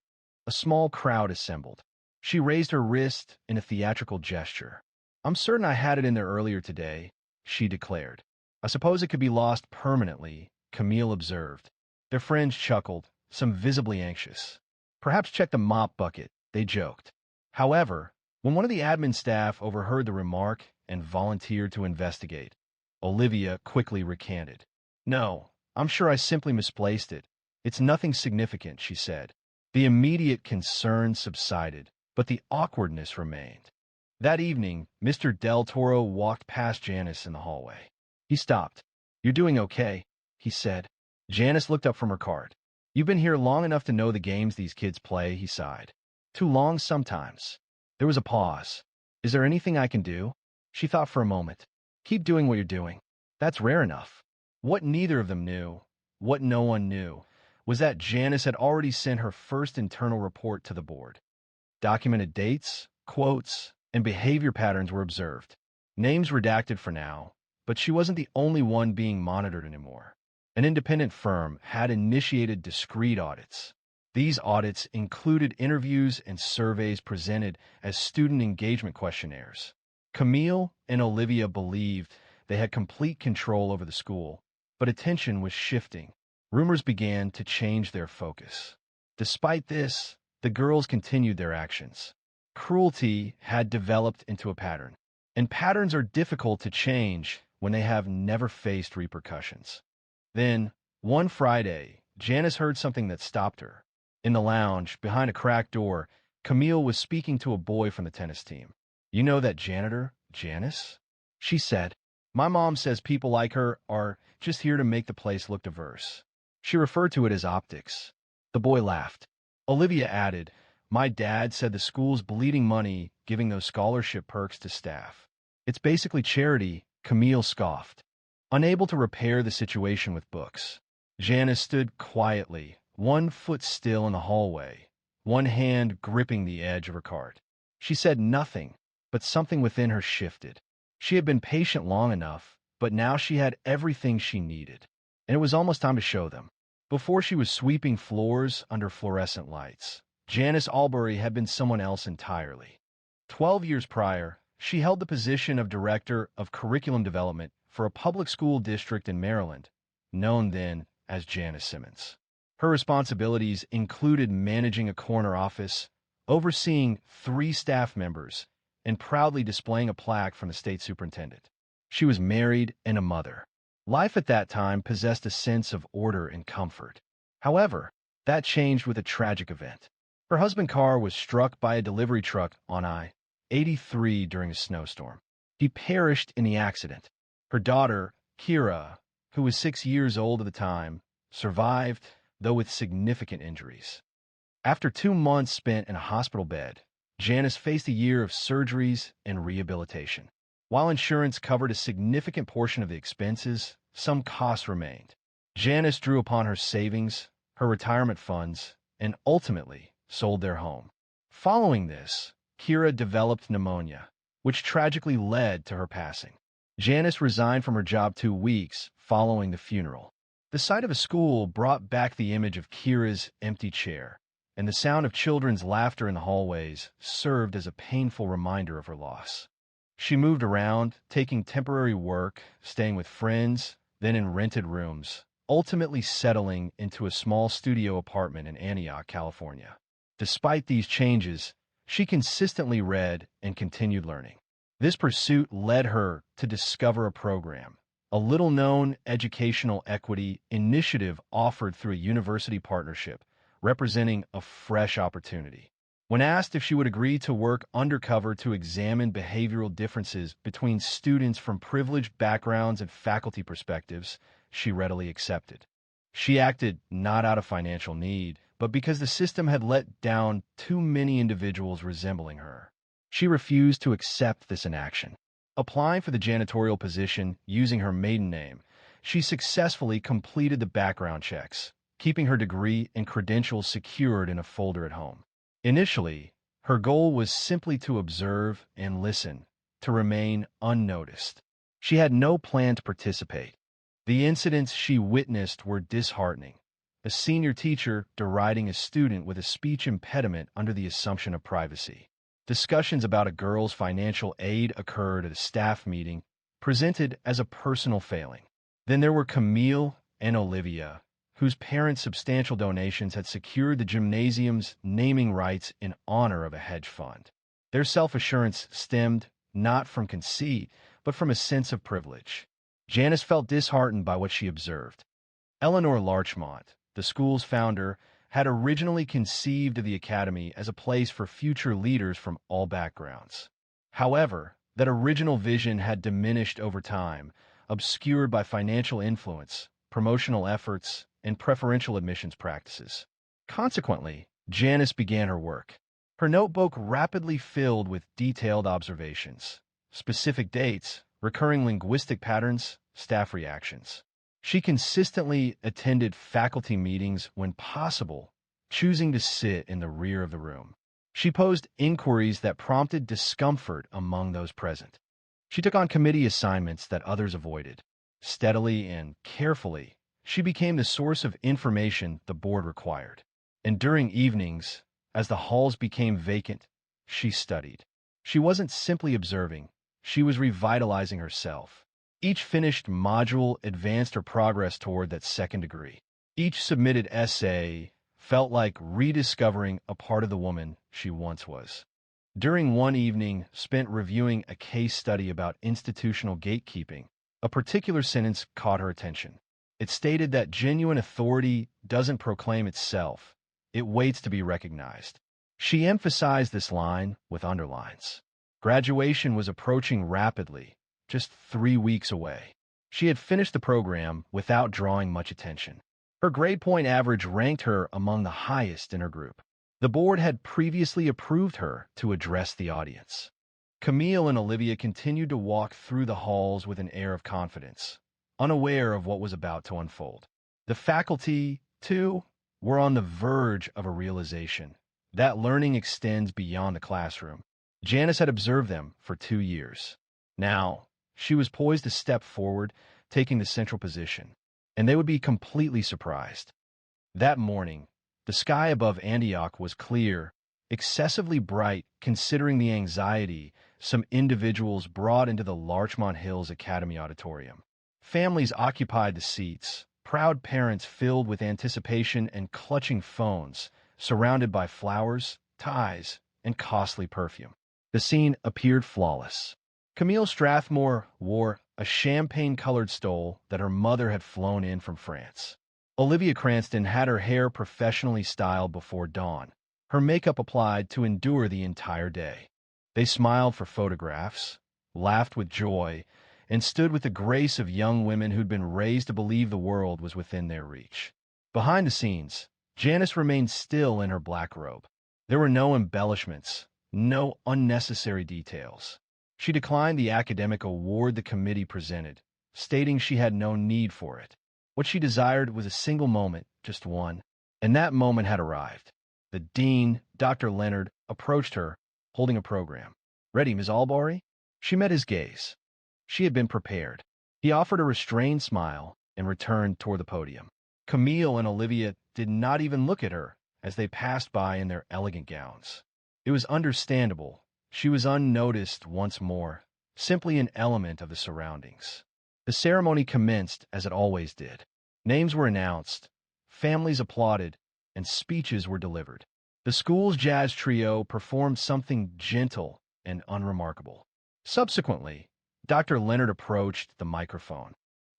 A small crowd assembled. She raised her wrist in a theatrical gesture. "I'm certain I had it in there earlier today," she declared. "I suppose it could be lost permanently," Camille observed. Their friends chuckled, some visibly anxious. "Perhaps check the mop bucket," they joked. However, when one of the admin staff overheard the remark and volunteered to investigate, Olivia quickly recanted. "No, I'm sure I simply misplaced it. It's nothing significant," she said. The immediate concern subsided, but the awkwardness remained. That evening, Mr. Del Toro walked past Janice in the hallway. He stopped. "You're doing okay," he said. Janice looked up from her card. "You've been here long enough to know the games these kids play," he sighed. "Too long sometimes." There was a pause. "Is there anything I can do?" She thought for a moment. "Keep doing what you're doing. That's rare enough." What neither of them knew, what no one knew, was that Janice had already sent her first internal report to the board. Documented dates, quotes, and behavior patterns were observed. Names redacted for now, But she wasn't the only one being monitored anymore. An independent firm had initiated discreet audits. These audits included interviews and surveys presented as student engagement questionnaires. Camille and Olivia believed they had complete control over the school, but attention was shifting. Rumors began to change their focus. Despite this, the girls continued their actions. Cruelty had developed into a pattern, and patterns are difficult to change when they have never faced repercussions. Then, one Friday, Janice heard something that stopped her. In the lounge, behind a cracked door, Camille was speaking to a boy from the tennis team. "You know that janitor, Janice?" she said. "My mom says people like her are just here to make the place look diverse." She referred to it as optics. The boy laughed. Olivia added, "My dad said the school's bleeding money giving those scholarship perks to staff. It's basically charity," Camille scoffed. Unable to repair the situation with books, Janice stood quietly, 1 foot still in the hallway, one hand gripping the edge of her cart. She said nothing, but something within her shifted. She had been patient long enough, but now she had everything she needed, and it was almost time to show them. Before she was sweeping floors under fluorescent lights, Janice Albury had been someone else entirely. 12 years prior, she held the position of Director of Curriculum Development for a public school district in Maryland, known then as Janice Simmons. Her responsibilities included managing a corner office, overseeing 3 staff members, and proudly displaying a plaque from the state superintendent. She was married and a mother. Life at that time possessed a sense of order and comfort. However, that changed with a tragic event. Her husband Carr was struck by a delivery truck on I-83 during a snowstorm. He perished in the accident. Her daughter, Kira, who was 6 years old at the time, survived, though with significant injuries. After 2 months spent in a hospital bed, Janice faced a year of surgeries and rehabilitation. While insurance covered a significant portion of the expenses, some costs remained. Janice drew upon her savings, her retirement funds, and ultimately sold their home. Following this, Kira developed pneumonia, which tragically led to her passing. Janice resigned from her job 2 weeks following the funeral. The sight of a school brought back the image of Kira's empty chair, and the sound of children's laughter in the hallways served as a painful reminder of her loss. She moved around, taking temporary work, staying with friends, then in rented rooms, ultimately settling into a small studio apartment in Antioch, California. Despite these changes, she consistently read and continued learning. This pursuit led her to discover a program, a little-known educational equity initiative offered through a university partnership, representing a fresh opportunity. When asked if she would agree to work undercover to examine behavioral differences between students from privileged backgrounds and faculty perspectives, she readily accepted. She acted not out of financial need, but because the system had let down too many individuals resembling her. She refused to accept this inaction. Applying for the janitorial position using her maiden name, she successfully completed the background checks, keeping her degree and credentials secured in a folder at home. Initially, her goal was simply to observe and listen, to remain unnoticed. She had no plan to participate. The incidents she witnessed were disheartening. A senior teacher deriding a student with a speech impediment under the assumption of privacy. Discussions about a girl's financial aid occurred at a staff meeting, presented as a personal failing. Then there were Camille and Olivia, whose parents' substantial donations had secured the gymnasium's naming rights in honor of a hedge fund. Their self-assurance stemmed not from conceit, but from a sense of privilege. Janice felt disheartened by what she observed. Eleanor Larchmont, the school's founder, had originally conceived of the academy as a place for future leaders from all backgrounds. However, that original vision had diminished over time, obscured by financial influence, promotional efforts, and preferential admissions practices. Consequently, Janice began her work. Her notebook rapidly filled with detailed observations, specific dates, recurring linguistic patterns, staff reactions. She consistently attended faculty meetings when possible, choosing to sit in the rear of the room. She posed inquiries that prompted discomfort among those present. She took on committee assignments that others avoided. Steadily and carefully, she became the source of information the board required. And during evenings, as the halls became vacant, she studied. She wasn't simply observing, she was revitalizing herself. Each finished module advanced her progress toward that second degree. Each submitted essay felt like rediscovering a part of the woman she once was. During one evening spent reviewing a case study about institutional gatekeeping, a particular sentence caught her attention. It stated that genuine authority doesn't proclaim itself, it waits to be recognized. She emphasized this line with underlines. Graduation was approaching rapidly, just 3 weeks away. She had finished the program without drawing much attention. Her grade point average ranked her among the highest in her group. The board had previously approved her to address the audience. Camille and Olivia continued to walk through the halls with an air of confidence, unaware of what was about to unfold. The faculty, too, were on the verge of a realization that learning extends beyond the classroom. Janice had observed them for 2 years. Now, she was poised to step forward, taking the central position, and they would be completely surprised. That morning, the sky above Antioch was clear, excessively bright considering the anxiety some individuals brought into the Larchmont Hills Academy Auditorium. Families occupied the seats, proud parents filled with anticipation and clutching phones, surrounded by flowers, ties, and costly perfume. The scene appeared flawless. Camille Strathmore wore a champagne-colored stole that her mother had flown in from France. Olivia Cranston had her hair professionally styled before dawn, her makeup applied to endure the entire day. They smiled for photographs, laughed with joy, and stood with the grace of young women who'd been raised to believe the world was within their reach. Behind the scenes, Janice remained still in her black robe. There were no embellishments, no unnecessary details. She declined the academic award the committee presented, stating she had no need for it. What she desired was a single moment, just one, and that moment had arrived. The dean, Dr. Leonard, approached her, holding a program. "Ready, Ms. Albury?" She met his gaze. She had been prepared. He offered a restrained smile and returned toward the podium. Camille and Olivia did not even look at her as they passed by in their elegant gowns. It was understandable. She was unnoticed once more, simply an element of the surroundings. The ceremony commenced as it always did. Names were announced, families applauded, and speeches were delivered. The school's jazz trio performed something gentle and unremarkable. Subsequently, Dr. Leonard approached the microphone.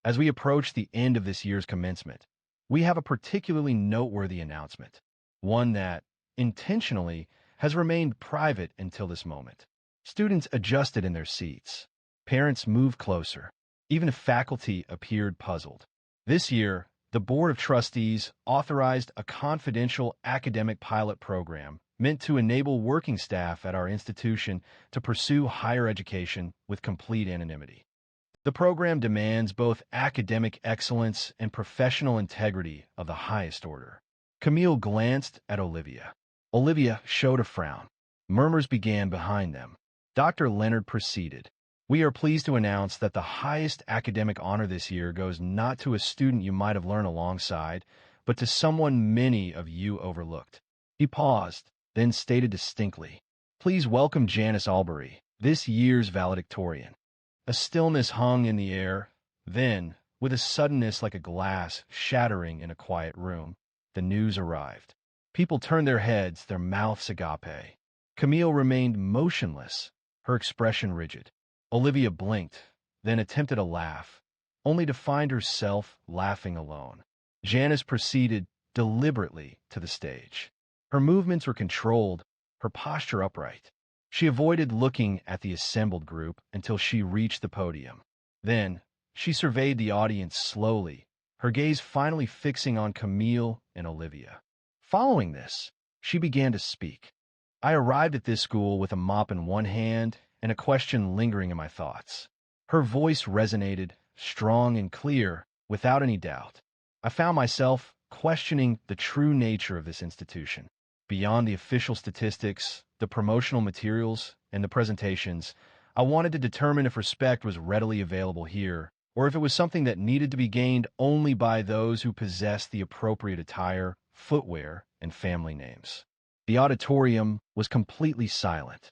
"As we approach the end of this year's commencement, we have a particularly noteworthy announcement, one that, intentionally, has remained private until this moment." Students adjusted in their seats. Parents moved closer. Even faculty appeared puzzled. This year, the Board of Trustees authorized a confidential academic pilot program meant to enable working staff at our institution to pursue higher education with complete anonymity. The program demands both academic excellence and professional integrity of the highest order. Camille glanced at Olivia. Olivia showed a frown. Murmurs began behind them. Dr. Leonard proceeded. "We are pleased to announce that the highest academic honor this year goes not to a student you might have learned alongside, but to someone many of you overlooked." He paused, then stated distinctly, "Please welcome Janice Albury, this year's valedictorian." A stillness hung in the air. Then, with a suddenness like a glass shattering in a quiet room, the news arrived. People turned their heads, their mouths agape. Camille remained motionless, her expression rigid. Olivia blinked, then attempted a laugh, only to find herself laughing alone. Janice proceeded deliberately to the stage. Her movements were controlled, her posture upright. She avoided looking at the assembled group until she reached the podium. Then, she surveyed the audience slowly, her gaze finally fixing on Camille and Olivia. Following this, she began to speak. "I arrived at this school with a mop in one hand and a question lingering in my thoughts." Her voice resonated, strong and clear, without any doubt. "I found myself questioning the true nature of this institution. Beyond the official statistics, the promotional materials, and the presentations, I wanted to determine if respect was readily available here, or if it was something that needed to be gained only by those who possessed the appropriate attire, footwear, and family names. The auditorium was completely silent.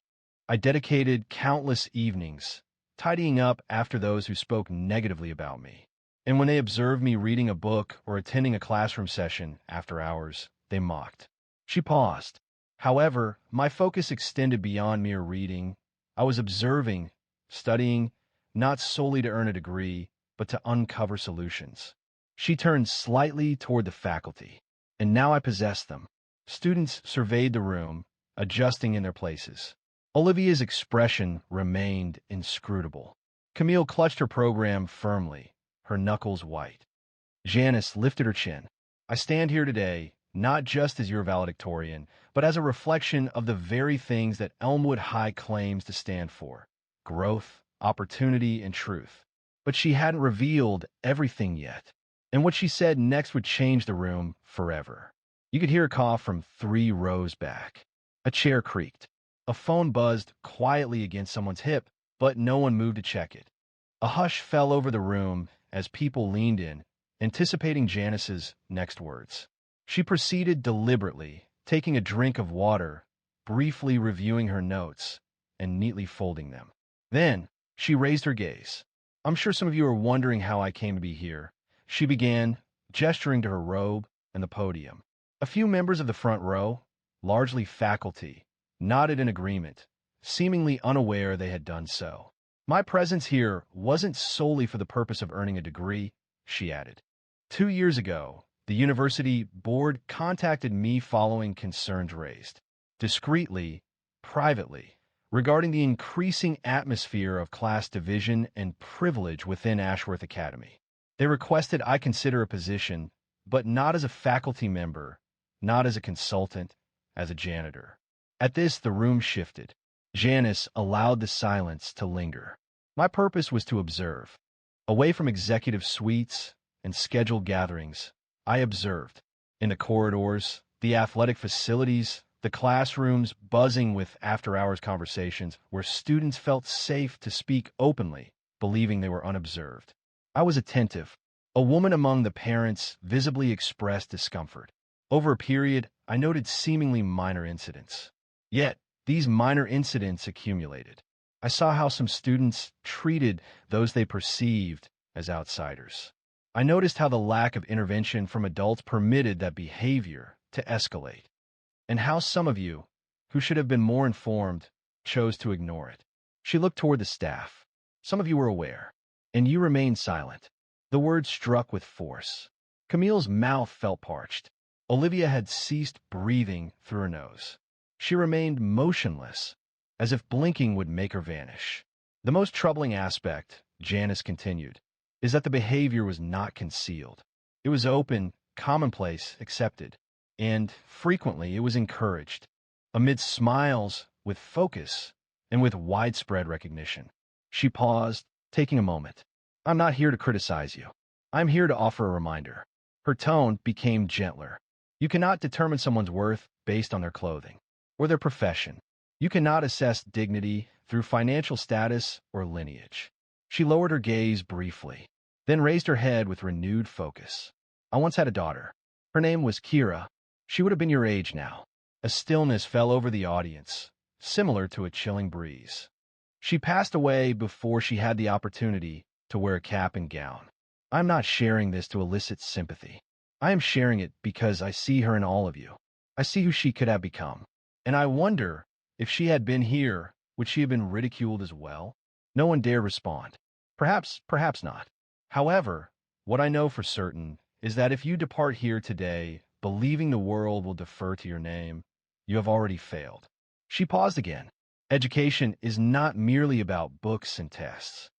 I dedicated countless evenings tidying up after those who spoke negatively about me. And when they observed me reading a book or attending a classroom session after hours, they mocked. She paused. However, my focus extended beyond mere reading. I was observing, studying, not solely to earn a degree, but to uncover solutions. She turned slightly toward the faculty, and now I possessed them. Students surveyed the room, adjusting in their places. Olivia's expression remained inscrutable. Camille clutched her program firmly, her knuckles white. Janice lifted her chin. I stand here today, not just as your valedictorian, but as a reflection of the very things that Elmwood High claims to stand for: growth, opportunity, and truth. But she hadn't revealed everything yet, and what she said next would change the room forever. You could hear a cough from 3 rows back. A chair creaked. A phone buzzed quietly against someone's hip, but no one moved to check it. A hush fell over the room as people leaned in, anticipating Janice's next words. She proceeded deliberately, taking a drink of water, briefly reviewing her notes, and neatly folding them. Then, she raised her gaze. I'm sure some of you are wondering how I came to be here. She began, gesturing to her robe and the podium. A few members of the front row, largely faculty, nodded in agreement, seemingly unaware they had done so. My presence here wasn't solely for the purpose of earning a degree, she added. 2 years ago, the university board contacted me following concerns raised, discreetly, privately, regarding the increasing atmosphere of class division and privilege within Ashworth Academy. They requested I consider a position, but not as a faculty member, not as a consultant, as a janitor. At this, the room shifted. Janice allowed the silence to linger. My purpose was to observe. Away from executive suites and scheduled gatherings, I observed. In the corridors, the athletic facilities, the classrooms buzzing with after-hours conversations where students felt safe to speak openly, believing they were unobserved. I was attentive. A woman among the parents visibly expressed discomfort. Over a period, I noted seemingly minor incidents. Yet, these minor incidents accumulated. I saw how some students treated those they perceived as outsiders. I noticed how the lack of intervention from adults permitted that behavior to escalate, and how some of you, who should have been more informed, chose to ignore it. She looked toward the staff. Some of you were aware, and you remained silent. The words struck with force. Camille's mouth felt parched. Olivia had ceased breathing through her nose. She remained motionless, as if blinking would make her vanish. The most troubling aspect, Janice continued, is that the behavior was not concealed. It was open, commonplace, accepted, and frequently it was encouraged, amid smiles, with focus, and with widespread recognition. She paused, taking a moment. I'm not here to criticize you. I'm here to offer a reminder. Her tone became gentler. You cannot determine someone's worth based on their clothing or their profession. You cannot assess dignity through financial status or lineage. She lowered her gaze briefly, then raised her head with renewed focus. I once had a daughter. Her name was Kira. She would have been your age now. A stillness fell over the audience, similar to a chilling breeze. She passed away before she had the opportunity to wear a cap and gown. I'm not sharing this to elicit sympathy. I am sharing it because I see her in all of you. I see who she could have become. And I wonder, if she had been here, would she have been ridiculed as well? No one dared respond. Perhaps not. However, what I know for certain is that if you depart here today believing the world will defer to your name, you have already failed. She paused again. Education is not merely about books and tests.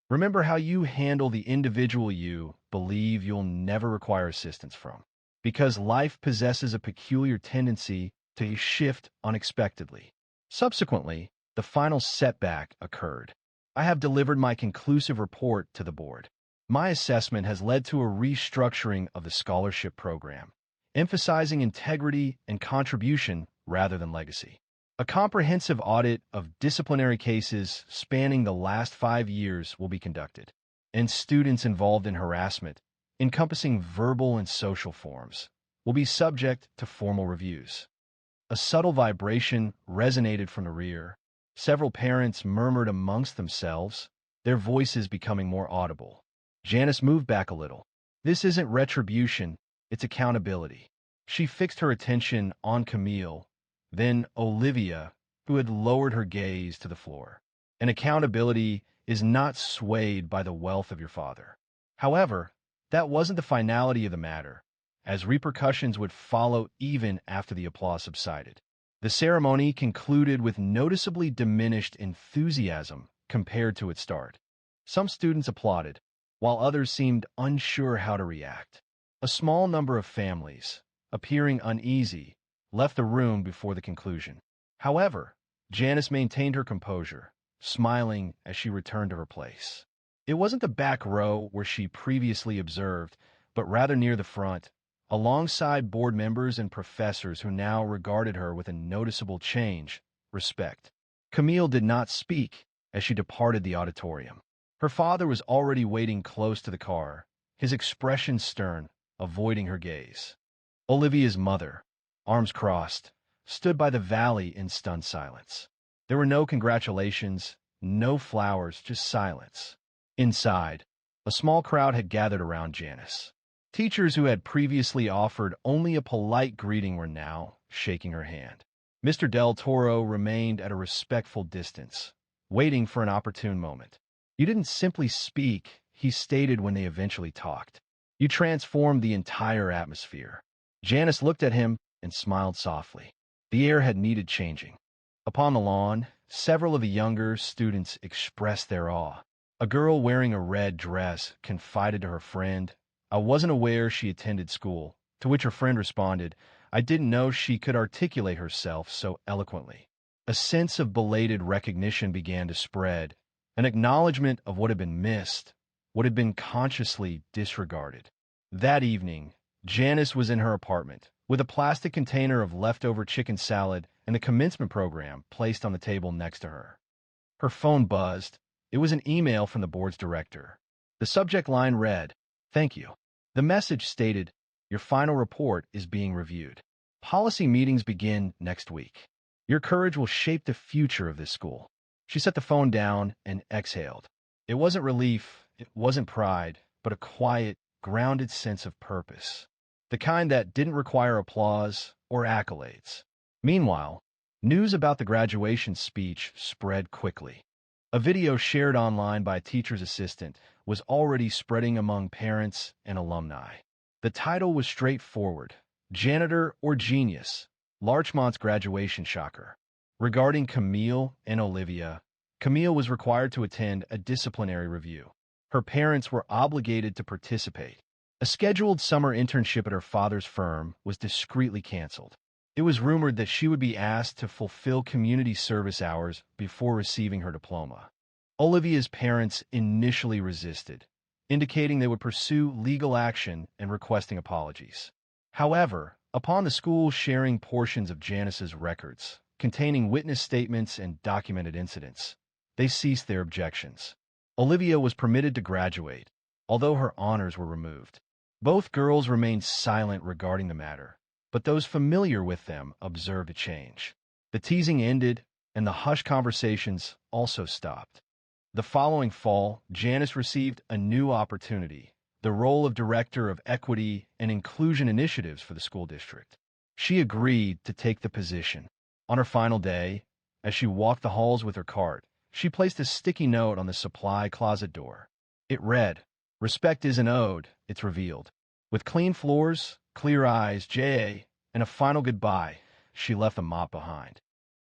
Remember how you handle the individual you believe you'll never require assistance from, because life possesses a peculiar tendency to shift unexpectedly. Subsequently, the final setback occurred. I have delivered my conclusive report to the board. My assessment has led to a restructuring of the scholarship program, emphasizing integrity and contribution rather than legacy. A comprehensive audit of disciplinary cases spanning the last 5 years will be conducted, and students involved in harassment, encompassing verbal and social forms, will be subject to formal reviews. A subtle vibration resonated from the rear. Several parents murmured amongst themselves, their voices becoming more audible. Janice moved back a little. This isn't retribution, it's accountability. She fixed her attention on Camille, then Olivia, who had lowered her gaze to the floor. And accountability is not swayed by the wealth of your father. However, that wasn't the finality of the matter, as repercussions would follow even after the applause subsided. The ceremony concluded with noticeably diminished enthusiasm compared to its start. Some students applauded, while others seemed unsure how to react. A small number of families, appearing uneasy, left the room before the conclusion. However, Janice maintained her composure, smiling as she returned to her place. It wasn't the back row where she previously observed, but rather near the front, alongside board members and professors who now regarded her with a noticeable change, respect. Camille did not speak as she departed the auditorium. Her father was already waiting close to the car, his expression stern, avoiding her gaze. Olivia's mother, arms crossed, stood by the valley in stunned silence. There were no congratulations, no flowers, just silence. Inside, a small crowd had gathered around Janice. Teachers who had previously offered only a polite greeting were now shaking her hand. Mr. Del Toro remained at a respectful distance, waiting for an opportune moment. You didn't simply speak, he stated when they eventually talked. You transformed the entire atmosphere. Janice looked at him and smiled softly. The air had needed changing. Upon the lawn, several of the younger students expressed their awe. A girl wearing a red dress confided to her friend, "I wasn't aware she attended school," to which her friend responded, "I didn't know she could articulate herself so eloquently." A sense of belated recognition began to spread, an acknowledgement of what had been missed, what had been consciously disregarded. That evening, Janice was in her apartment, with a plastic container of leftover chicken salad and the commencement program placed on the table next to her. Her phone buzzed. It was an email from the board's director. The subject line read, "Thank you." The message stated, "Your final report is being reviewed. Policy meetings begin next week. Your courage will shape the future of this school." She set the phone down and exhaled. It wasn't relief, it wasn't pride, but a quiet, grounded sense of purpose. The kind that didn't require applause or accolades. Meanwhile, news about the graduation speech spread quickly. A video shared online by a teacher's assistant was already spreading among parents and alumni. The title was straightforward, "Janitor or Genius, Larchmont's Graduation Shocker." Regarding Camille and Olivia, Camille was required to attend a disciplinary review. Her parents were obligated to participate. A scheduled summer internship at her father's firm was discreetly canceled. It was rumored that she would be asked to fulfill community service hours before receiving her diploma. Olivia's parents initially resisted, indicating they would pursue legal action and requesting apologies. However, upon the school sharing portions of Janice's records, containing witness statements and documented incidents, they ceased their objections. Olivia was permitted to graduate, although her honors were removed. Both girls remained silent regarding the matter, but those familiar with them observed a change. The teasing ended, and the hushed conversations also stopped. The following fall, Janice received a new opportunity, the role of Director of Equity and Inclusion Initiatives for the school district. She agreed to take the position. On her final day, as she walked the halls with her cart, she placed a sticky note on the supply closet door. It read, "Respect isn't owed, it's revealed." With clean floors, clear eyes, J.A., and a final goodbye, she left the mop behind.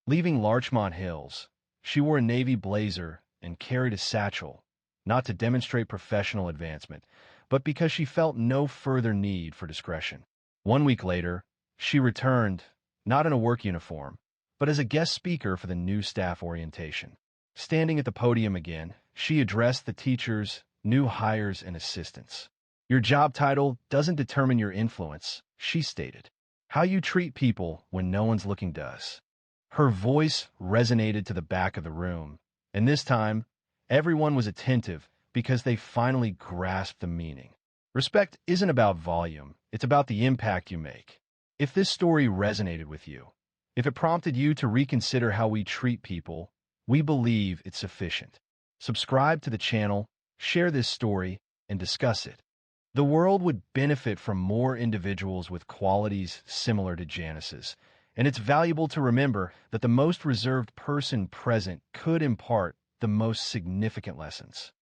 Leaving Larchmont Hills, she wore a navy blazer and carried a satchel, not to demonstrate professional advancement, but because she felt no further need for discretion. 1 week later, she returned, not in a work uniform, but as a guest speaker for the new staff orientation. Standing at the podium again, she addressed the teachers, new hires, and assistants. "Your job title doesn't determine your influence," she stated. "How you treat people when no one's looking does." Her voice resonated to the back of the room, and this time, everyone was attentive because they finally grasped the meaning. Respect isn't about volume, it's about the impact you make. If this story resonated with you, if it prompted you to reconsider how we treat people, we believe it's sufficient. Subscribe to the channel, share this story, and discuss it. The world would benefit from more individuals with qualities similar to Janice's, and it's valuable to remember that the most reserved person present could impart the most significant lessons.